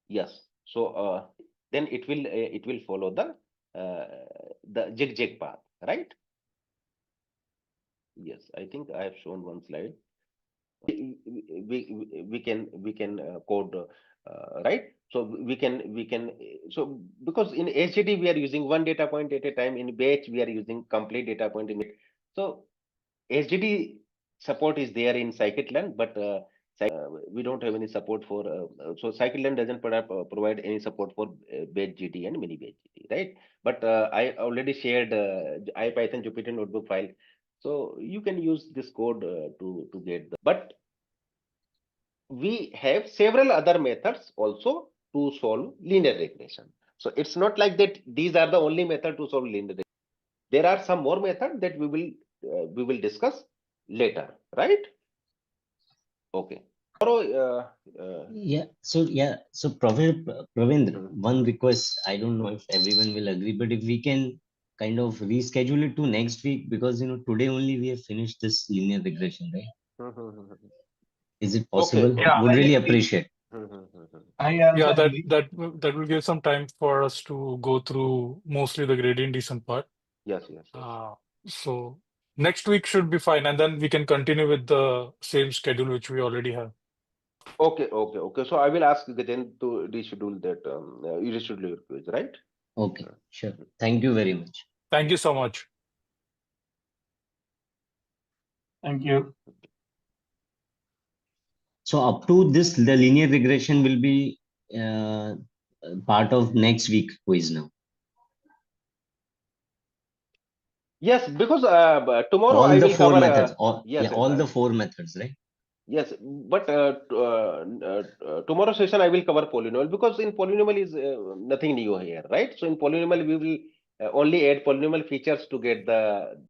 Yes. So then it will follow the zigzag path, right? Yes, I think I have shown one slide. We can code, right? So so because in HDD we are using one data point at a time, in batch we are using complete data point in it. So HDD support is there in scikit-learn, but we don't have any support for so scikit-learn doesn't provide any support for batch GD and mini batch GD, right? But I already shared IPython Jupyter notebook file, so you can use this code to get the. But we have several other methods also to solve linear regression. So it's not like that these are the only method to solve linear regression. There are some more methods that we will discuss later, right? Okay. Yeah. So Pravendra, Mhm. one request. I don't know if everyone will agree, but if we can kind of reschedule it to next week, because today only we have finished this linear regression, right? Mhm. Is it Okay, possible? okay. Yeah, Would I really agree. appreciate. Mhm. I also Yeah, agree. that will give some time for us to go through mostly the gradient descent part. Yes, yes, yes. So next week should be fine, and then we can continue with the same schedule which we already have. Okay, okay, okay. So I will ask Gajen to reschedule that, you reschedule your quiz, right? Okay, sure. Thank you very much. Thank you so much. Thank you. So up to this, the linear regression will be part of next week quiz now. Yes, because tomorrow All I the will four cover. methods, Yes, yes, all the four methods, right? yes. But tomorrow session I will cover polynomial, because in polynomial is nothing new here, right? So in polynomial we will only add polynomial features to get the